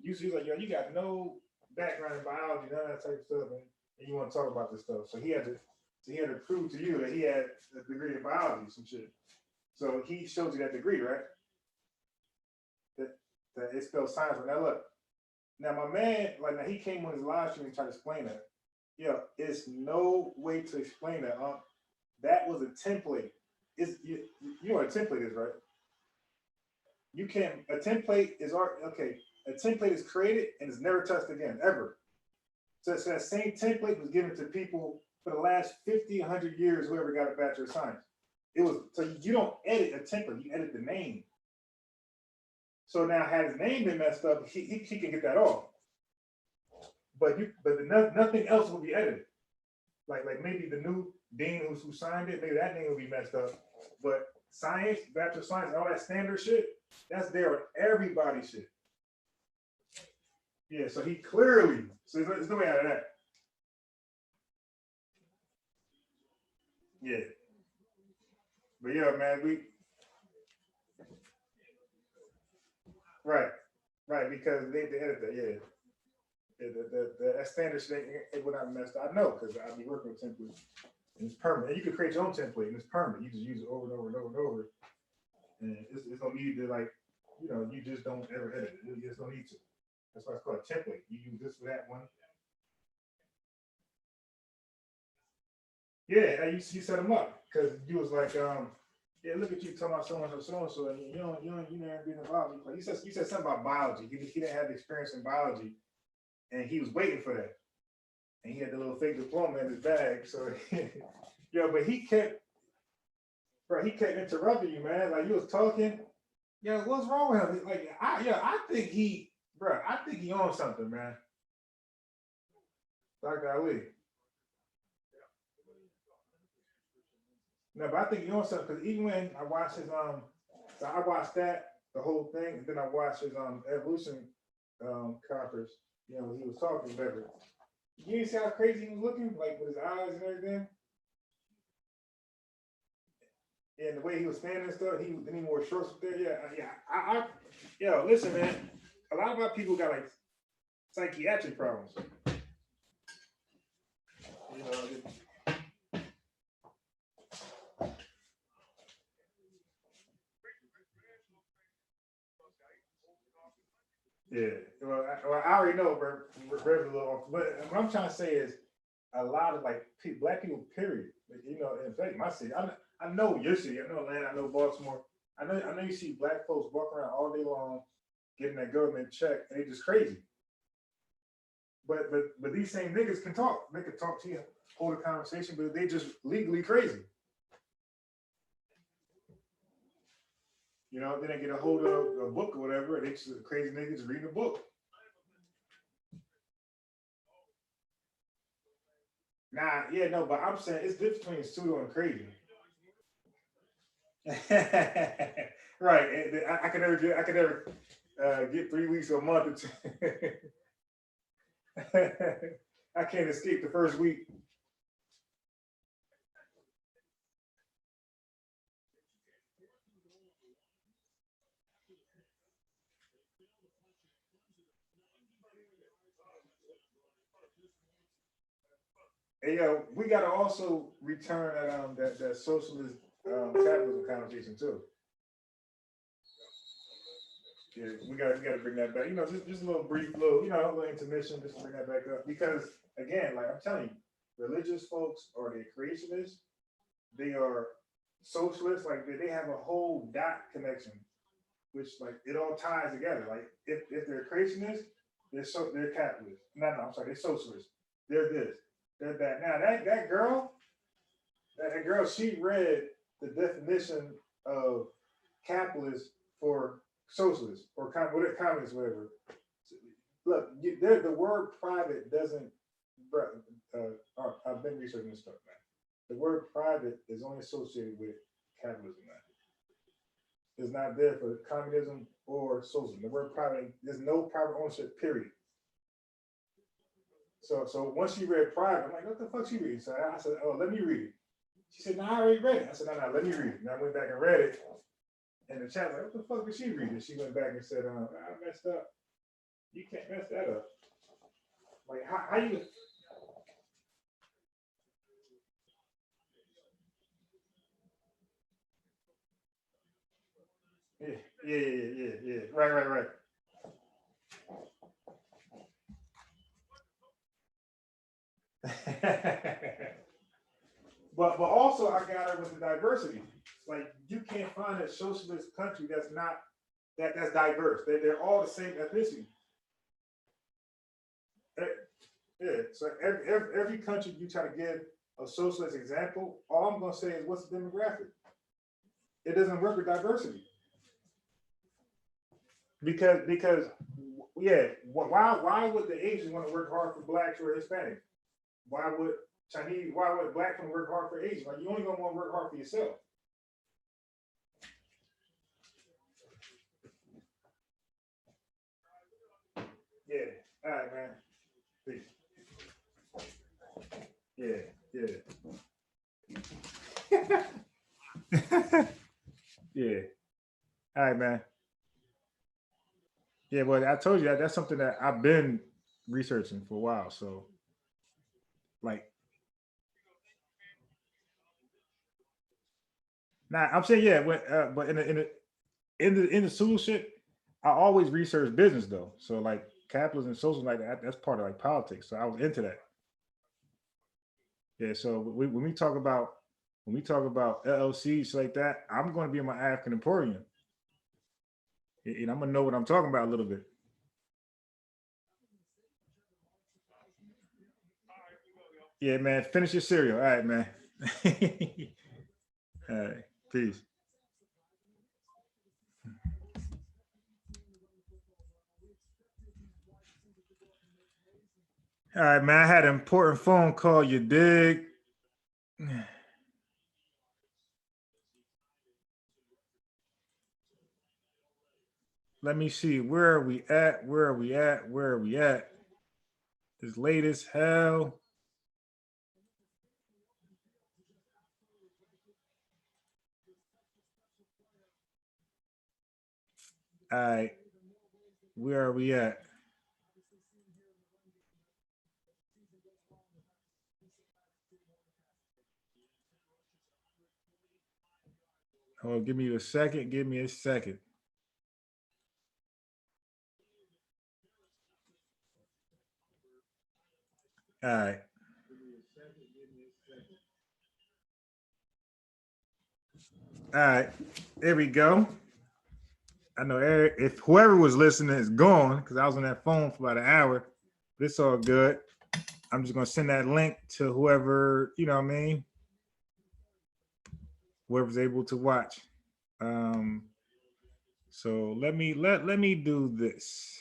You was like, yo, you got no background in biology, none of that type of stuff, and you want to talk about this stuff. So he had to prove to you that he had a degree in biology, some shit. So he showed you that degree, right? That that it spells science. Now look, now my man, like now he came on his live stream and tried to explain that. Yeah, it's no way to explain that. That was a template. You know what a template is, right? You can A template is art. Okay, a template is created and is never touched again ever. So that same template was given to people for the last 50, 100 years. Whoever got a Bachelor of Science, it was so you don't edit a template. You edit the name. So now, had his name been messed up, he can get that off. Nothing else will be edited. Like maybe the new dean who signed it, maybe that name will be messed up. But science, Bachelor of Science, all that standard shit, that's there on everybody's shit. Yeah, so he clearly, so there's no way out of that. Yeah, but yeah, man, we right, right, because they edit that. Yeah, yeah that standard shit it would not messed up. I know because I be working with templates and it's permanent. And you can create your own template and it's permanent. You just use it over and over and over and over, and it's no need to like, you just don't ever edit it. You just don't need to. That's why it's called a template. You use this for that one. Yeah, you set them up because you was like, yeah, look at you talking about so and so, and you never been in biology. Like you said something about biology. He didn't have the experience in biology, and he was waiting for that, and he had the little fake diploma in his bag. So, but he kept interrupting you, man. Like you was talking. Yeah, what's wrong with him? Like I think I think he owns something, man. Dr. Ali. No, but I think he owns something because even when I watched so I watched that the whole thing, and then I watched his evolution conference. He was talking whatever. You didn't see how crazy he was looking, like with his eyes and everything. Yeah, and the way he was standing and stuff, he wore shorts up there. Yeah, yeah. Listen, man. A lot of our people got like psychiatric problems. You know, yeah. Well, I already know we're a little off, but what I'm trying to say is a lot of like black people, period. In fact, my city, I know your city, I know Atlanta, I know Baltimore. I know you see black folks walking around all day long getting that government check, and it's just crazy. But these same niggas can talk. They can talk to you, hold a conversation, but they just legally crazy. Then they get a hold of a book or whatever, and they just crazy niggas reading a book. Nah, yeah, no, but I'm saying it's different between pseudo and crazy. Right. I could never get 3 weeks or a month. I can't escape the first week. And we got to also return that socialist capitalism conversation too. Yeah, we got to bring that back. Just a little brief, little intermission, just to bring that back up because again, like I'm telling you, religious folks or the creationists, they are socialists. Like they have a whole dot connection, which like it all ties together. Like if they're creationists, they're capitalists. No, I'm sorry, they're socialists. They're this, they're that. Now that girl, she read the definition of capitalist for socialist or communist, whatever. Look, the word private doesn't. I've been researching this stuff, man. The word private is only associated with capitalism, man. It's not there for communism or socialism. The word private, there's no private ownership, period. So once she read private, I'm like, what the fuck she reading? So I said, oh, let me read it. She said, no, I already read it. I said, no, let me read it. And I went back and read it. And the chat was like, what the fuck did she read? And she went back and said, I messed up. You can't mess that up. Like, how you? Yeah, yeah. Right. but also I got her with the diversity. Like you can't find a socialist country that's not that's diverse. They're all the same ethnicity. Eh, Yeah. So every country you try to give a socialist example, all I'm gonna say is what's the demographic? It doesn't work with diversity. Because yeah, why would the Asians want to work hard for blacks or Hispanics? Why would black want to work hard for Asians? Like you only gonna want to work hard for yourself. Yeah. All right, man. Peace. Yeah, yeah. Yeah. All right, man. Yeah, well, I told you that that's something that I've been researching for a while. So, like, now I'm saying, yeah, but in the social shit, I always research business though. So, like, capitalism and social like that, that's part of like politics. So I was into that. Yeah. So when we talk about LLCs like that, I'm going to be in my African Emporium, and I'm gonna know what I'm talking about a little bit. Yeah, man. Finish your cereal. All right, man. All right. Peace. All right, man. I had an important phone call. You dig? Let me see. Where are we at? Where are we at? Where are we at? It's late as hell. All right. Where are we at? Oh, give me a second. Give me a second. All right. All right. There we go. I know if whoever was listening is gone because I was on that phone for about an hour, but it's all good. I'm just gonna send that link to whoever, you know what I mean, whoever's able to watch. Um, so let me do this.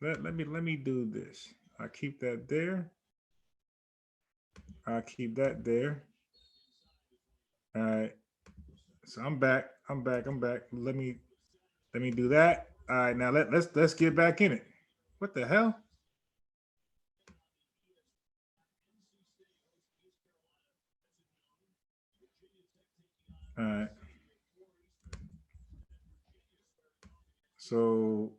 Let me do this. I keep that there. I keep that there. All right. So I'm back. I'm back. I'm back. Let me do that. All right. Now let's get back in it. What the hell? All right. So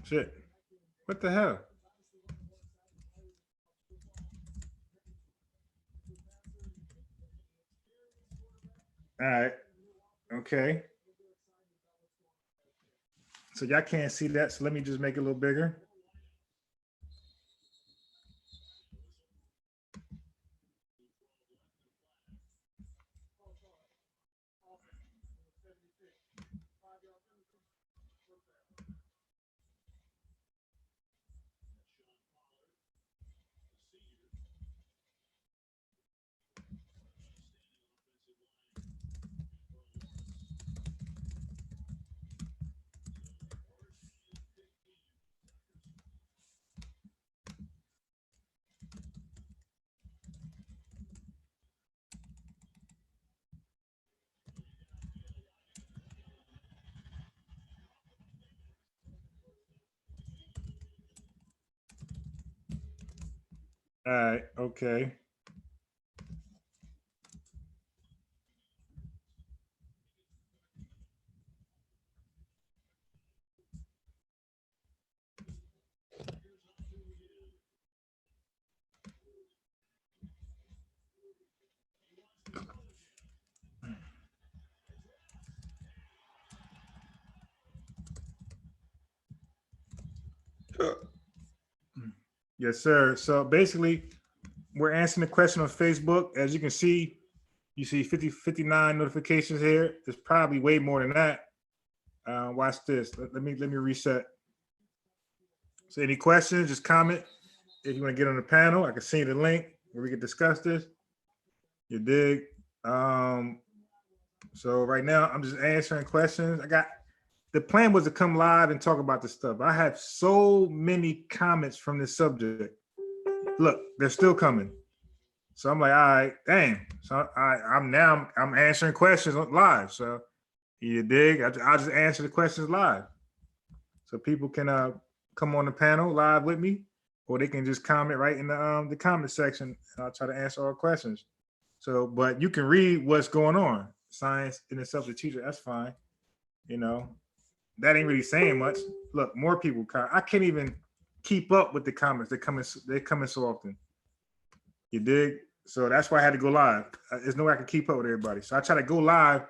shit. What the hell? All right. Okay. So y'all can't see that. So let me just make it a little bigger. All right. Okay. Yes, sir. So basically, we're answering the question on Facebook. As you can see, you see 59 notifications here. There's probably way more than that. Watch this. Let me reset. So any questions, just comment. If you want to get on the panel, I can send you the link where we can discuss this. You dig? Um, so right now I'm just answering questions. I got the plan was to come live and talk about this stuff. I have so many comments from this subject. Look, they're still coming. So I'm like, all right, dang. So I'm answering questions live. So you dig? I just answer the questions live. So people can come on the panel live with me, or they can just comment right in the comment section, and I'll try to answer all questions. So, but you can read what's going on. Science in itself, the teacher, that's fine. You know, that ain't really saying much. Look, more people. I can't even keep up with the comments. They're coming so often. You dig? So that's why I had to go live. There's no way I can keep up with everybody. So I try to go live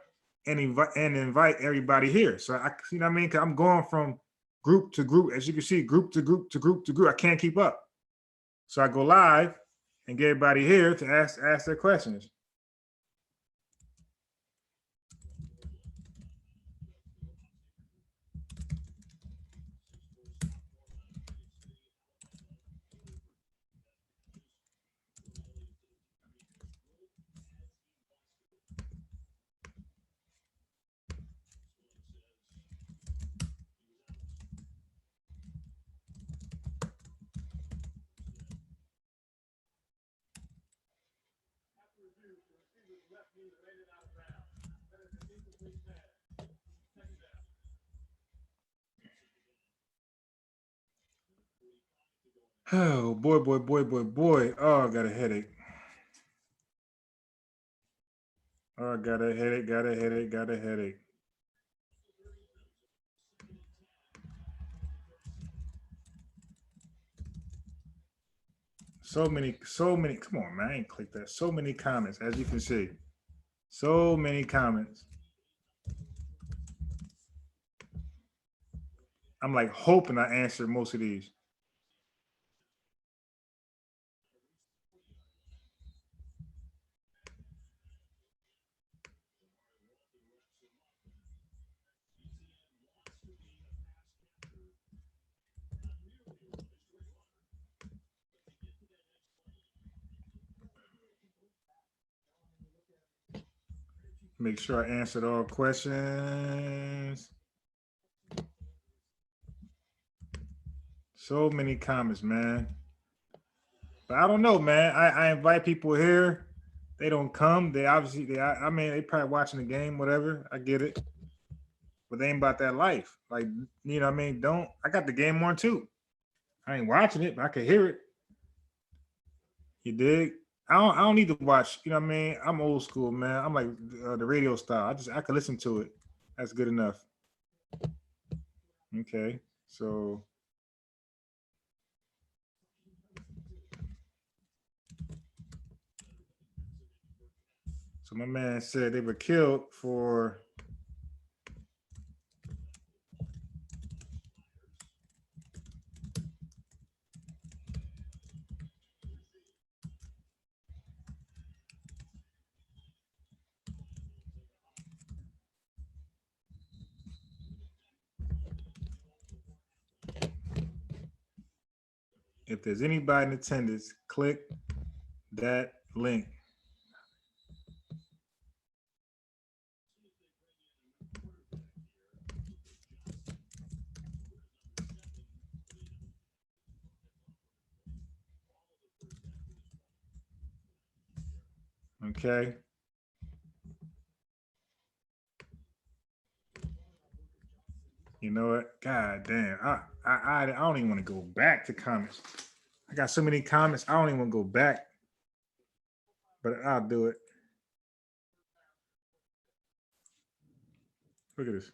and invite everybody here. So you know what I mean? Because I'm going from group to group, as you can see, group to group to group to group. I can't keep up. So I go live and get everybody here to ask their questions. Oh boy, boy, boy, boy, boy. Oh, I got a headache. Oh, I got a headache, got a headache, got a headache. So many. Come on, man. I ain't click that. So many comments, as you can see. So many comments. I'm like hoping I answered most of these. Make sure I answered all questions. So many comments, man. But I don't know, man. I invite people here. They don't come. They obviously I mean they probably watching the game, whatever. I get it. But they ain't about that life. Like, you know what I mean? I got the game on too. I ain't watching it, but I can hear it. You dig? I don't need to watch, you know what I mean? I'm old school, man. I'm like the radio style. I can listen to it. That's good enough. Okay. So my man said they were killed for if there's anybody in attendance, click that link. Okay. You know what? God damn. I don't even want to go back to comments. I got so many comments. I don't even want to go back. But I'll do it. Look at this.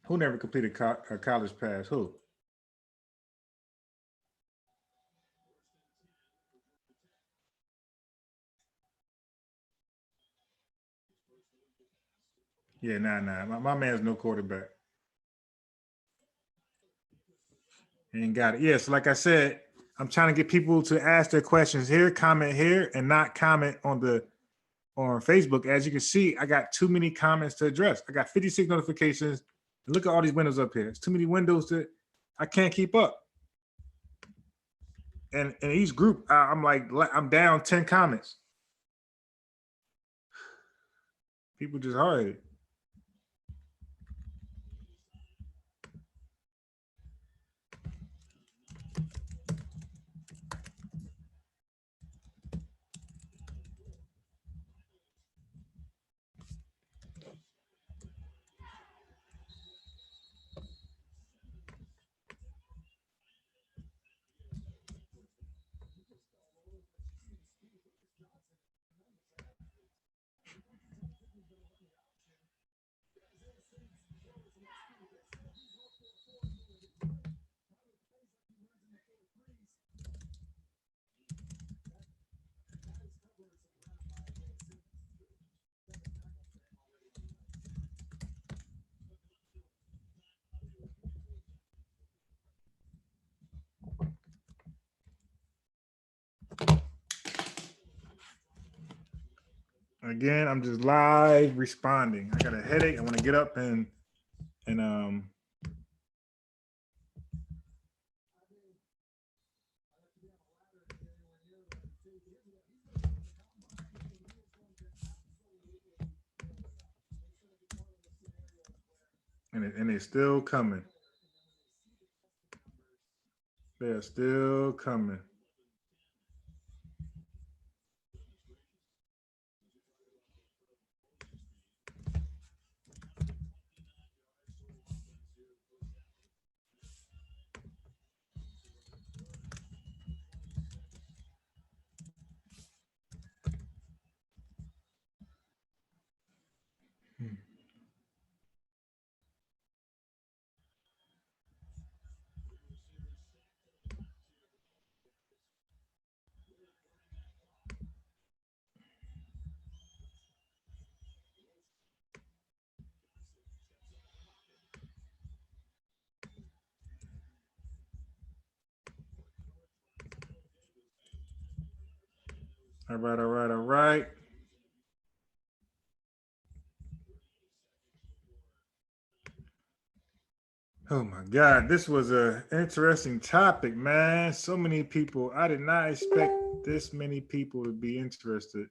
Who never completed a college pass? Who? Yeah, nah. My man's no quarterback. He ain't got it. Yeah, so like I said, I'm trying to get people to ask their questions here, comment here, and not comment on Facebook. As you can see, I got too many comments to address. I got 56 notifications. And look at all these windows up here. It's too many windows to I can't keep up. And in each group, I'm like, I'm down 10 comments. People just hard. Again, I'm just live responding. I got a headache. I want to get up and and it's still coming. They're still coming. All right, all right, all right. Oh my God, this was a interesting topic, man. So many people. I did not expect this many people to be interested.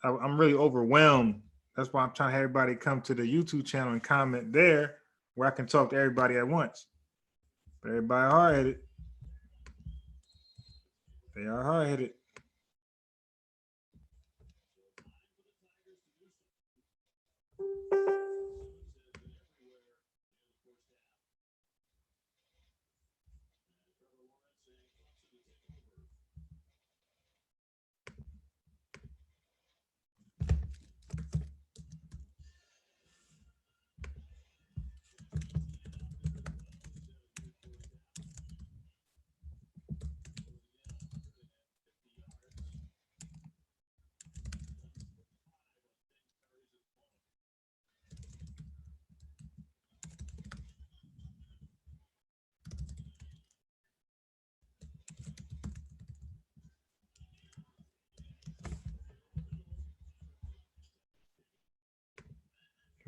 I'm really overwhelmed. That's why I'm trying to have everybody come to the YouTube channel and comment there, where I can talk to everybody at once. But everybody hard headed. They are hard headed.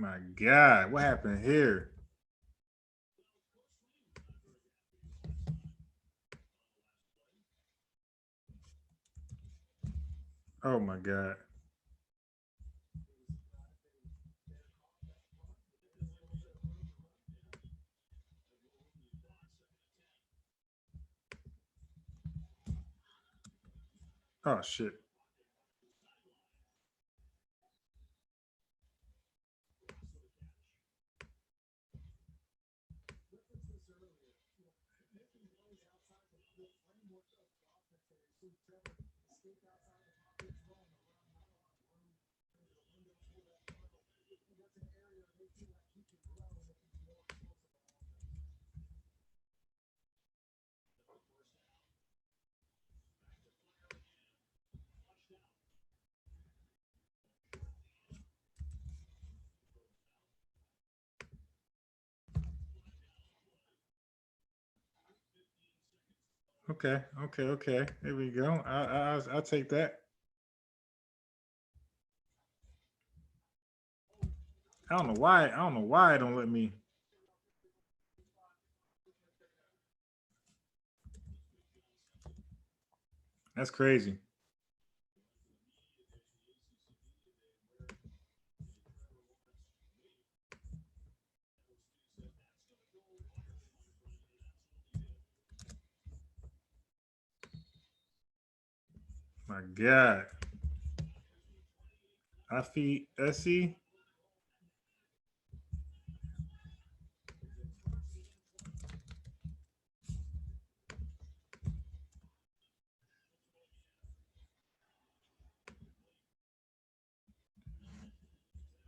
My God, what happened here? Oh my God. Oh shit. Okay, okay, okay. There we go. I'll take that. I don't know why. I don't know why it don't let me. That's crazy. My God. Afi Essie.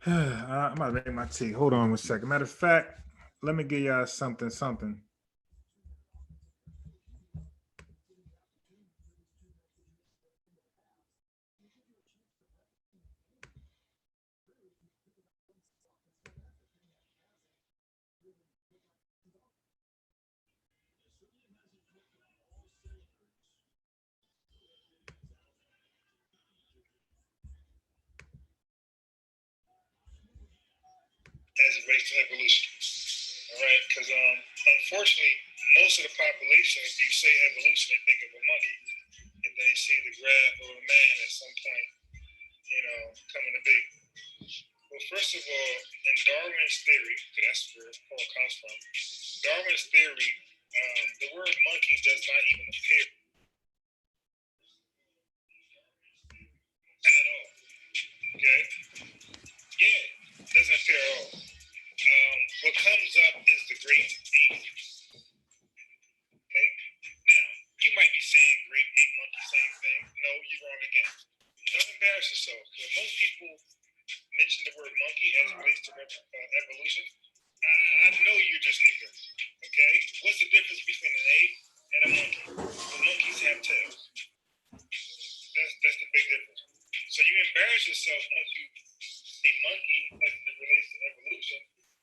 I'm about to make my tea. Hold on 1 second. Matter of fact, let me give y'all something. As it relates to evolution. All right, because unfortunately, most of the population, if you say evolution, they think of a monkey, and then they see the graph of a man at some point, coming to be. Well, first of all, in Darwin's theory, 'cause that's where it all comes from, Darwin's theory, the word monkey does not even appear at all. Okay? Yeah, doesn't appear at all. What comes up is the great ape. Okay? Now, you might be saying great ape monkey, same thing. No, you're wrong again. Don't embarrass yourself. When most people mention the word monkey as it relates to evolution, I know you're just ignorant. Okay? What's the difference between an ape and a monkey? Well, monkeys have tails. That's the big difference. So you embarrass yourself once you say monkey as it relates to evolution,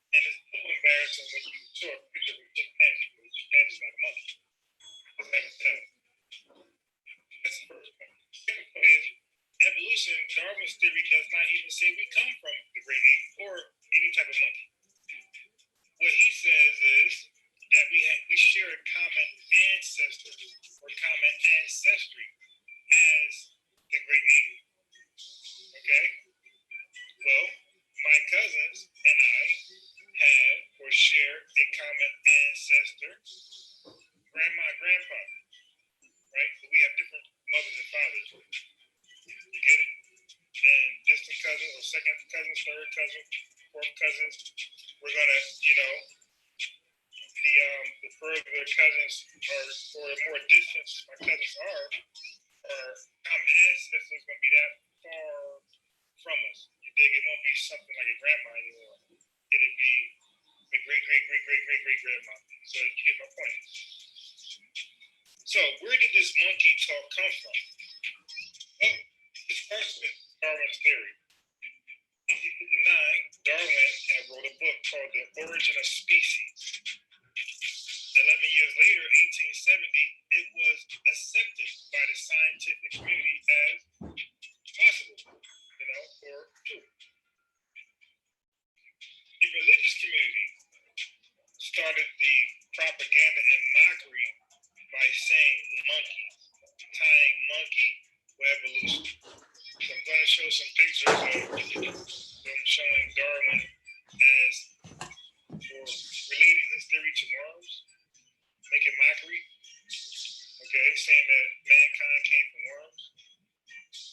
and it's so embarrassing when you show a picture of a chimpanzee. A chimpanzee is not a monkey. It's not a tail. That's the first point. Second point is evolution. Darwin's theory does not even say we come from the great ape or any type of monkey. What he says is that we share a common ancestor or common ancestry as the great ape. Okay? Well, my cousins and I have or share a common ancestor, grandma, grandpa, right? But we have different mothers and fathers. You get it? And distant cousins or second cousins, third cousins, fourth cousins, we're gonna, the further cousins are, or the more distant my cousins are, or common ancestors gonna be that far from us. You dig? It won't be something like a grandma anymore. It'd be a great, great, great, great, great, great grandma. So you get my point. So where did this monkey talk come from? Well, it starts with Darwin's theory. In 1859, Darwin had wrote a book called The Origin of Species. 11 years later, 1870, it was accepted by the scientific community as possible, or true. The religious community started the propaganda and mockery by saying monkey, tying monkey with evolution. So I'm going to show some pictures of them showing Darwin as or relating his theory to worms, making mockery. Okay, saying that mankind came from worms.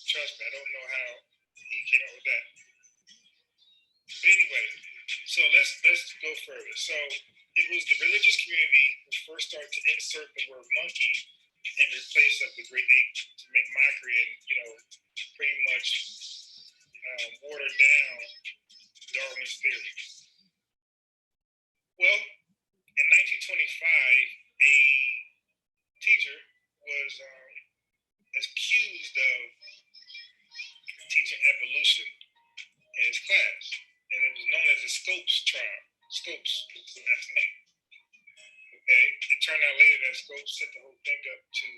Trust me, I don't know how he came up with that. But anyway, so let's go further. So it was the religious community who first started to insert the word monkey in place of the great ape to make mockery and pretty much water down Darwin's theory. Well, in 1925, a teacher was accused of teaching evolution in his class, and it was known as the Scopes trial. Scopes was the last name. Okay, it turned out later that Scopes set the whole thing up to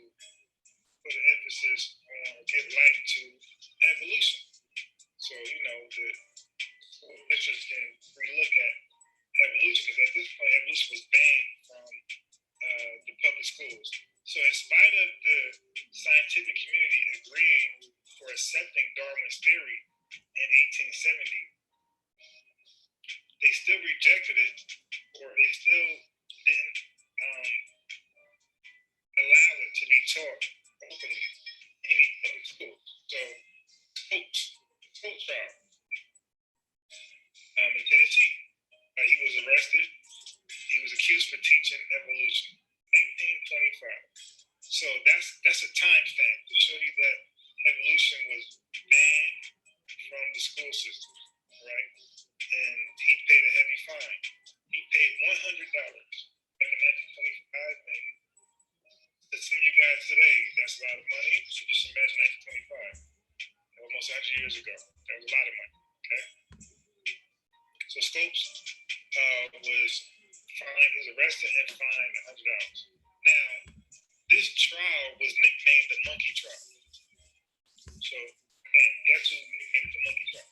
put an emphasis on give life to evolution. So the lecturers can relook at evolution, because at this point evolution was banned from the public schools. So in spite of the scientific community excuse for teaching evolution. 1925. So that's a timestamp to show you that evolution was banned from the school system, right? And he paid a heavy fine. He paid $100 back in 1925, and to some of you guys today, that's a lot of money. So just imagine 1925, almost 100 years ago. That was a lot of money. Okay. So Scopes was fined, was arrested and fined $100. Now, this trial was nicknamed the monkey trial. So again, guess who nicknamed the monkey trial?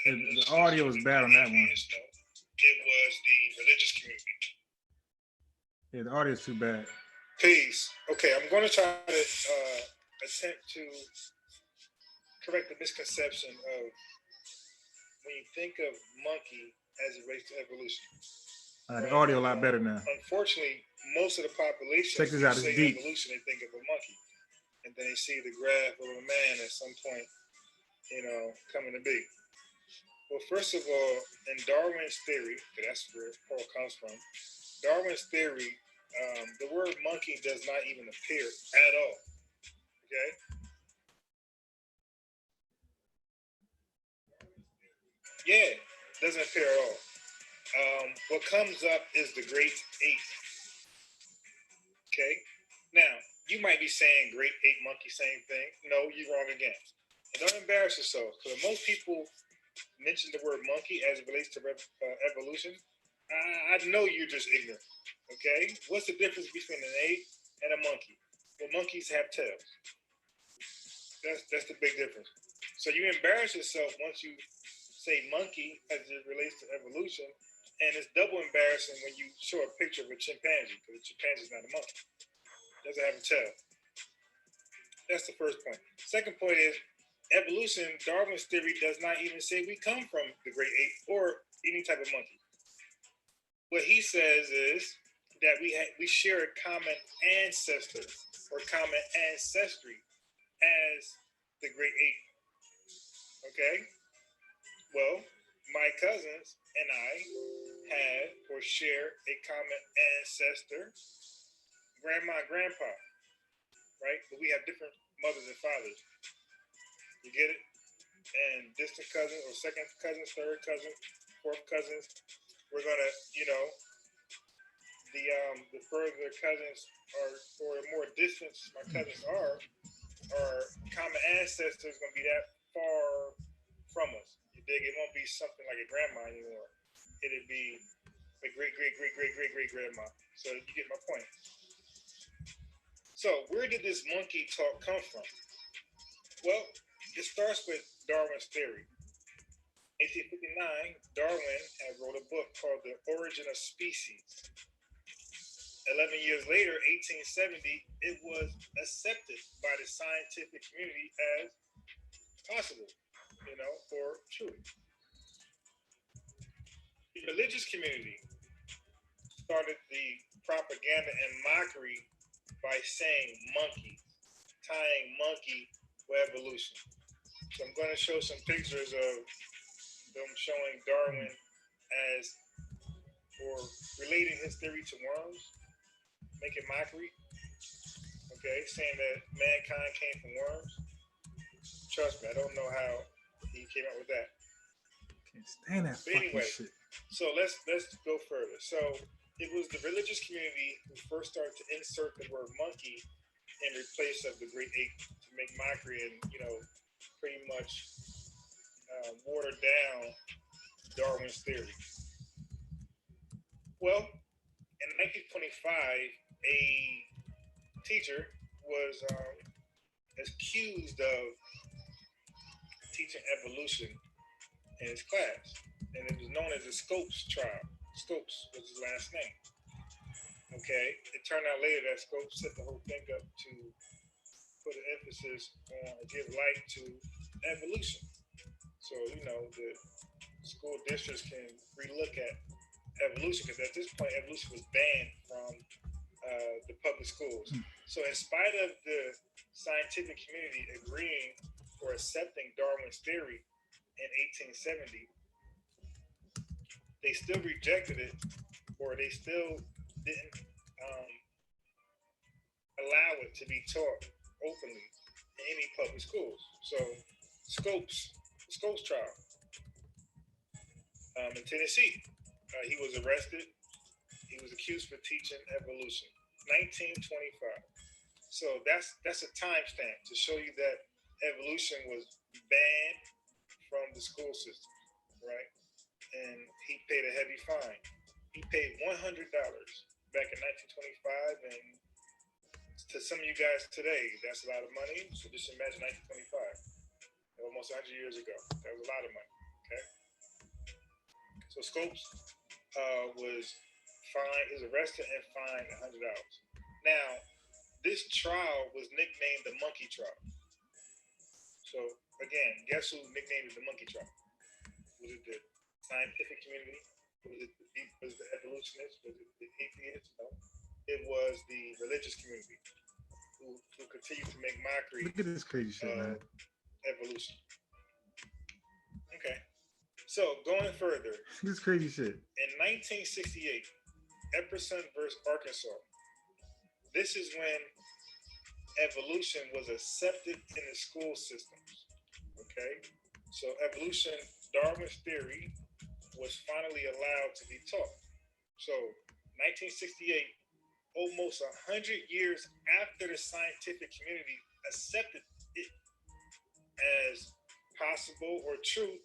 The audio is bad on that one. It was the religious community. Yeah, the audio is too bad. Peace. Okay, I'm going to try to attempt to correct the misconception of when you think of monkey as it relates to evolution. The audio a lot better now. Unfortunately, most of the population, check this out. It's deep. Evolution, they think of a monkey, and then they see the graph of a man at some point, coming to be. Well, first of all, in Darwin's theory, that's where Paul comes from. Darwin's theory, the word monkey does not even appear at all. Okay. Yeah, doesn't appear at all. What comes up is the great ape. Okay. Now, you might be saying great ape monkey, same thing. No, you're wrong again. And don't embarrass yourself, because most people mention the word monkey as it relates to evolution. I know you're just ignorant. Okay. What's the difference between an ape and a monkey? Well, monkeys have tails. That's the big difference. So you embarrass yourself once you say monkey as it relates to evolution, and it's double embarrassing when you show a picture of a chimpanzee, because a chimpanzee is not a monkey. It doesn't have a tail. That's the first point. Second point is evolution. Darwin's theory does not even say we come from the great ape or any type of monkey. What he says is that we share a common ancestor or common ancestry as the great ape. Okay? Well, my cousins and I have or share a common ancestor, grandma and grandpa, right? But we have different mothers and fathers. You get it? And distant cousins or second cousins, third cousins, fourth cousins, we're gonna, the further cousins or more distant my cousins are, our common ancestor is gonna be that far from us. You dig? It won't be something like a grandma anymore. It'd be a great grandma. So you get my point. So where did this monkey talk come from? Well, it starts with Darwin's theory. 1859, Darwin had wrote a book called The Origin of Species. 11 years later, 1870, it was accepted by the scientific community as possible, or true. The religious community started the propaganda and mockery by saying monkey, tying monkey with evolution. So I'm going to show some pictures of them showing Darwin as, or relating his theory to worms, making mockery. Okay, saying that mankind came from worms. Trust me, I don't know how he came up with that. Can't stand that fucking shit. So let's go further. So it was the religious community who first started to insert the word monkey in replace of the great ape to make mockery and, pretty much water down Darwin's theory. Well, in 1925, a teacher was accused of teaching evolution in his class, and it was known as the Scopes trial. Scopes was his last name. Okay, it turned out later that Scopes set the whole thing up to put an emphasis on or give light to evolution. So, the school districts can relook at evolution, because at this point, evolution was banned from the public schools. So in spite of the scientific community agreeing or accepting Darwin's theory in 1870, they still rejected it, or they still didn't um, allow it to be taught openly in any public schools. So Scopes trial in Tennessee, he was arrested. He was accused for teaching evolution, 1925. So that's a timestamp to show you that evolution was banned from the school system, right? And he paid a heavy fine. He paid $100 back in 1925, and to some of you guys today, that's a lot of money. So just imagine 1925, almost 100 years ago. That was a lot of money. Okay. So Scopes was fined, he was arrested and fined $100. Now, this trial was nicknamed the monkey trial. So again, guess who nicknamed it the monkey trial? Was it the scientific community? Was it the evolutionists? Was it the atheists? No. It was the religious community who continued to make mockery. Look at this crazy shit, man. Evolution. Okay. So going further. This crazy shit. In 1968, Epperson versus Arkansas. This is when evolution was accepted in the school systems. Okay. So evolution, Darwin's theory, was finally allowed to be taught. So 1968, almost 100 years after the scientific community accepted it as possible or true,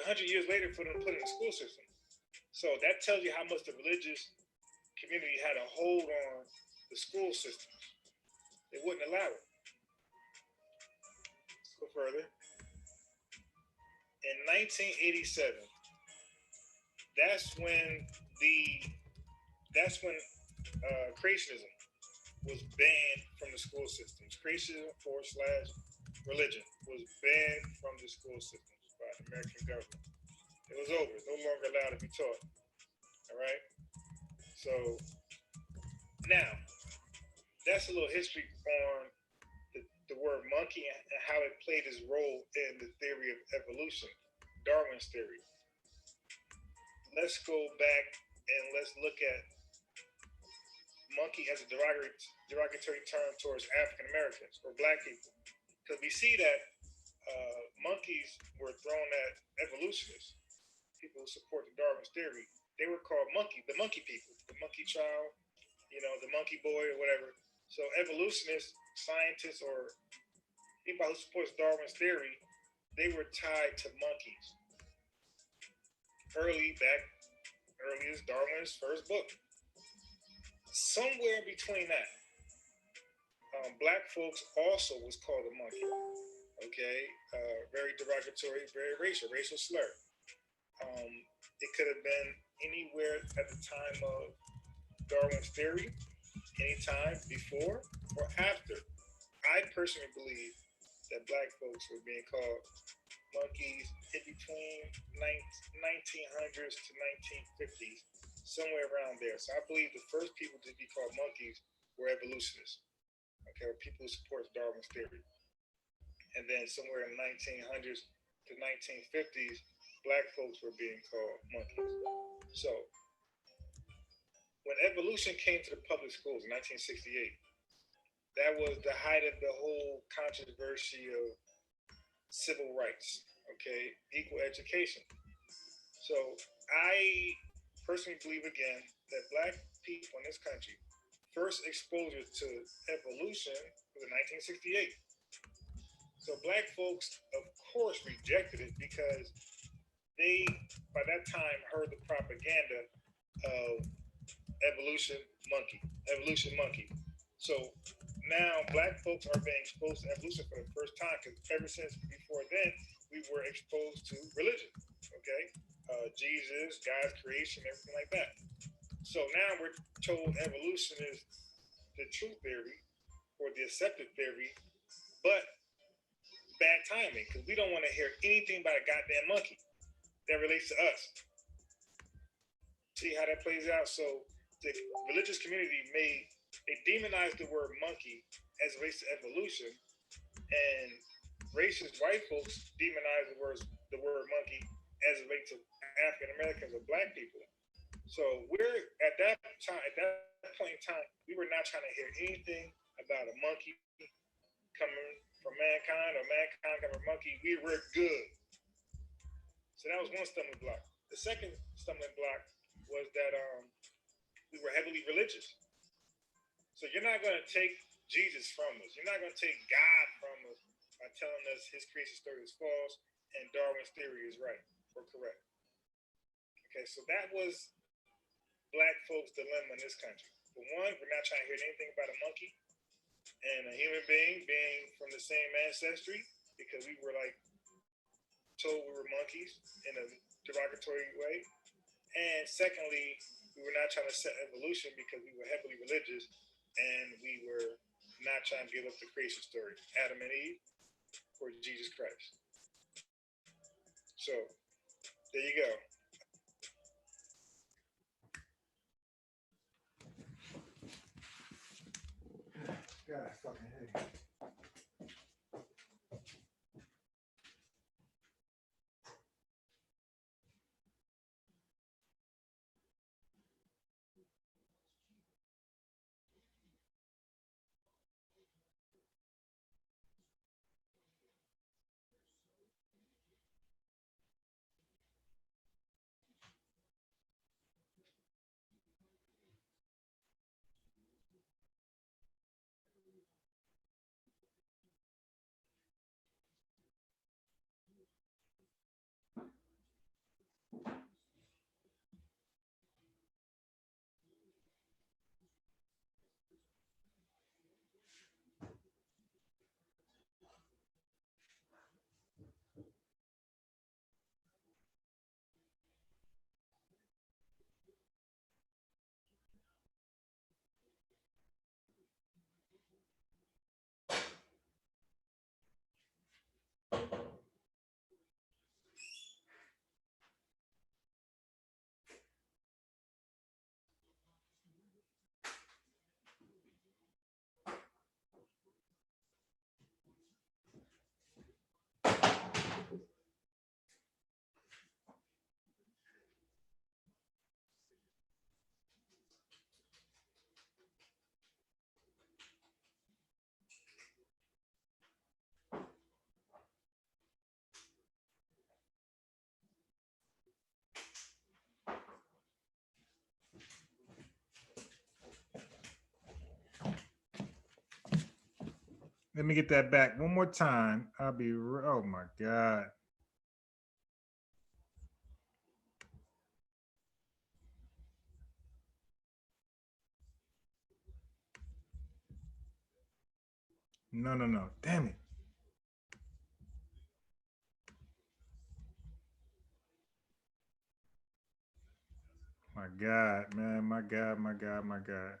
100 years later for them to put it in the school system. So that tells you how much the religious community had a hold on the school systems. They wouldn't allow it. Let's go further. In 1987, that's when creationism was banned from the school systems. Creationism / religion was banned from the school systems by the American government. It was over. It's no longer allowed to be taught. All right. So now that's a little history on the word monkey and how it played its role in the theory of evolution, Darwin's theory. Let's go back and let's look at monkey as a derogatory term towards African Americans or Black people, because we see that monkeys were thrown at evolutionists, people who support the Darwin's theory. They were called the monkey people, the monkey child, the monkey boy or whatever. So evolutionists, scientists, or anybody who supports Darwin's theory, they were tied to monkeys. Early as Darwin's first book. Somewhere between that, Black folks also was called a monkey. Okay, very derogatory, very racial slur. It could have been anywhere at the time of Darwin's theory, anytime before or after. I personally believe that Black folks were being called monkeys in between 1900s to 1950s, somewhere around there. So I believe the first people to be called monkeys were evolutionists, okay, or people who support Darwin's theory. And then somewhere in the 1900s to 1950s, Black folks were being called monkeys. So when evolution came to the public schools in 1968, that was the height of the whole controversy of civil rights, okay, equal education. So I personally believe, again, that Black people in this country, first exposure to evolution was in 1968. So Black folks, of course, rejected it because they, by that time, heard the propaganda of evolution monkey. So now Black folks are being exposed to evolution for the first time, because ever since before then, we were exposed to religion, okay? Jesus, God's creation, everything like that. So now we're told evolution is the true theory or the accepted theory, but bad timing, because we don't want to hear anything about a goddamn monkey that relates to us. See how that plays out? So the religious community they demonized the word monkey as it relates to evolution, and racist white folks demonized the word monkey as it relates to African Americans or Black people. So we're at that time, at that point in time, we were not trying to hear anything about a monkey coming from mankind or mankind coming from a monkey. We were good. So that was one stumbling block. The second stumbling block was that we were heavily religious. So you're not going to take Jesus from us. You're not going to take God from us by telling us his creation story is false and Darwin's theory is right or correct. Okay, so that was Black folks' dilemma in this country. For one, we're not trying to hear anything about a monkey and a human being being from the same ancestry because we were like told we were monkeys in a derogatory way. And secondly, we were not trying to set evolution because we were heavily religious and we were not trying to give up the creation story, Adam and Eve or Jesus Christ. So there you go. God, fucking hate. Let me get that back one more time. I'll be. Oh my God. No, no, no. Damn it. My God, man. My God, my God, my God.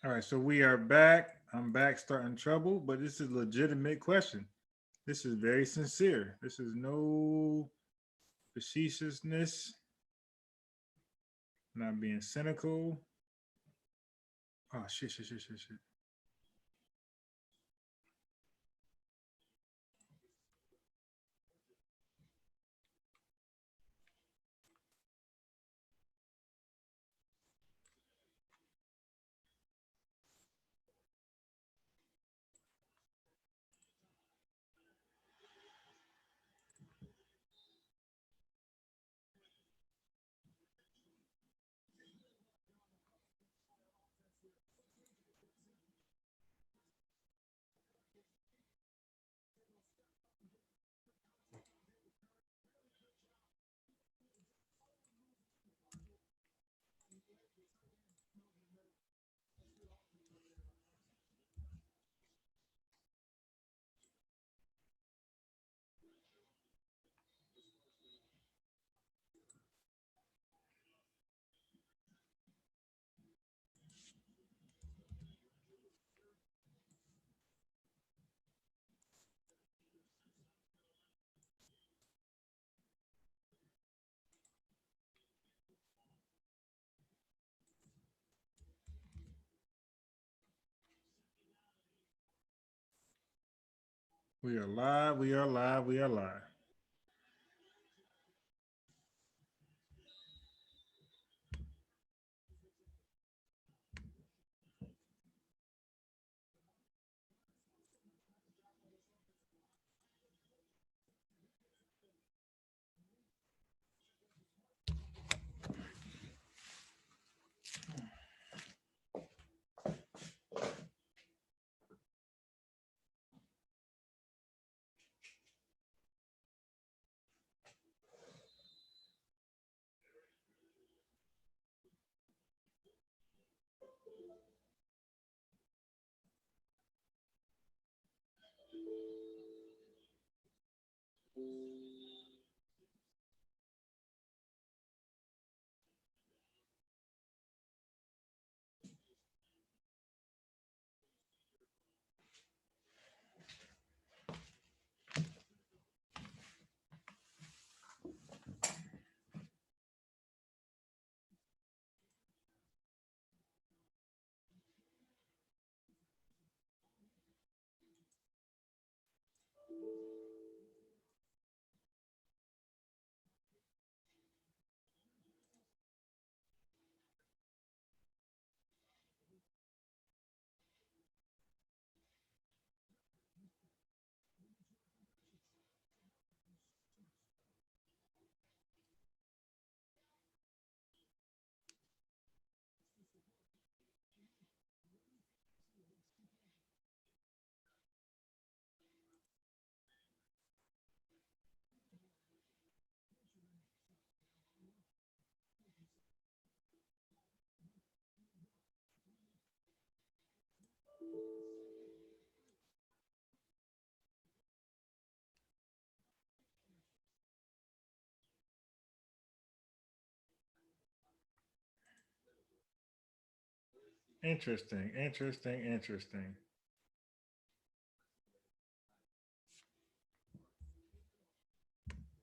All right, so we are back. I'm back starting trouble, but this is a legitimate question. This is very sincere. This is no facetiousness, not being cynical. Oh shit. We are live. We are live. We are live. Interesting. Interesting. Interesting.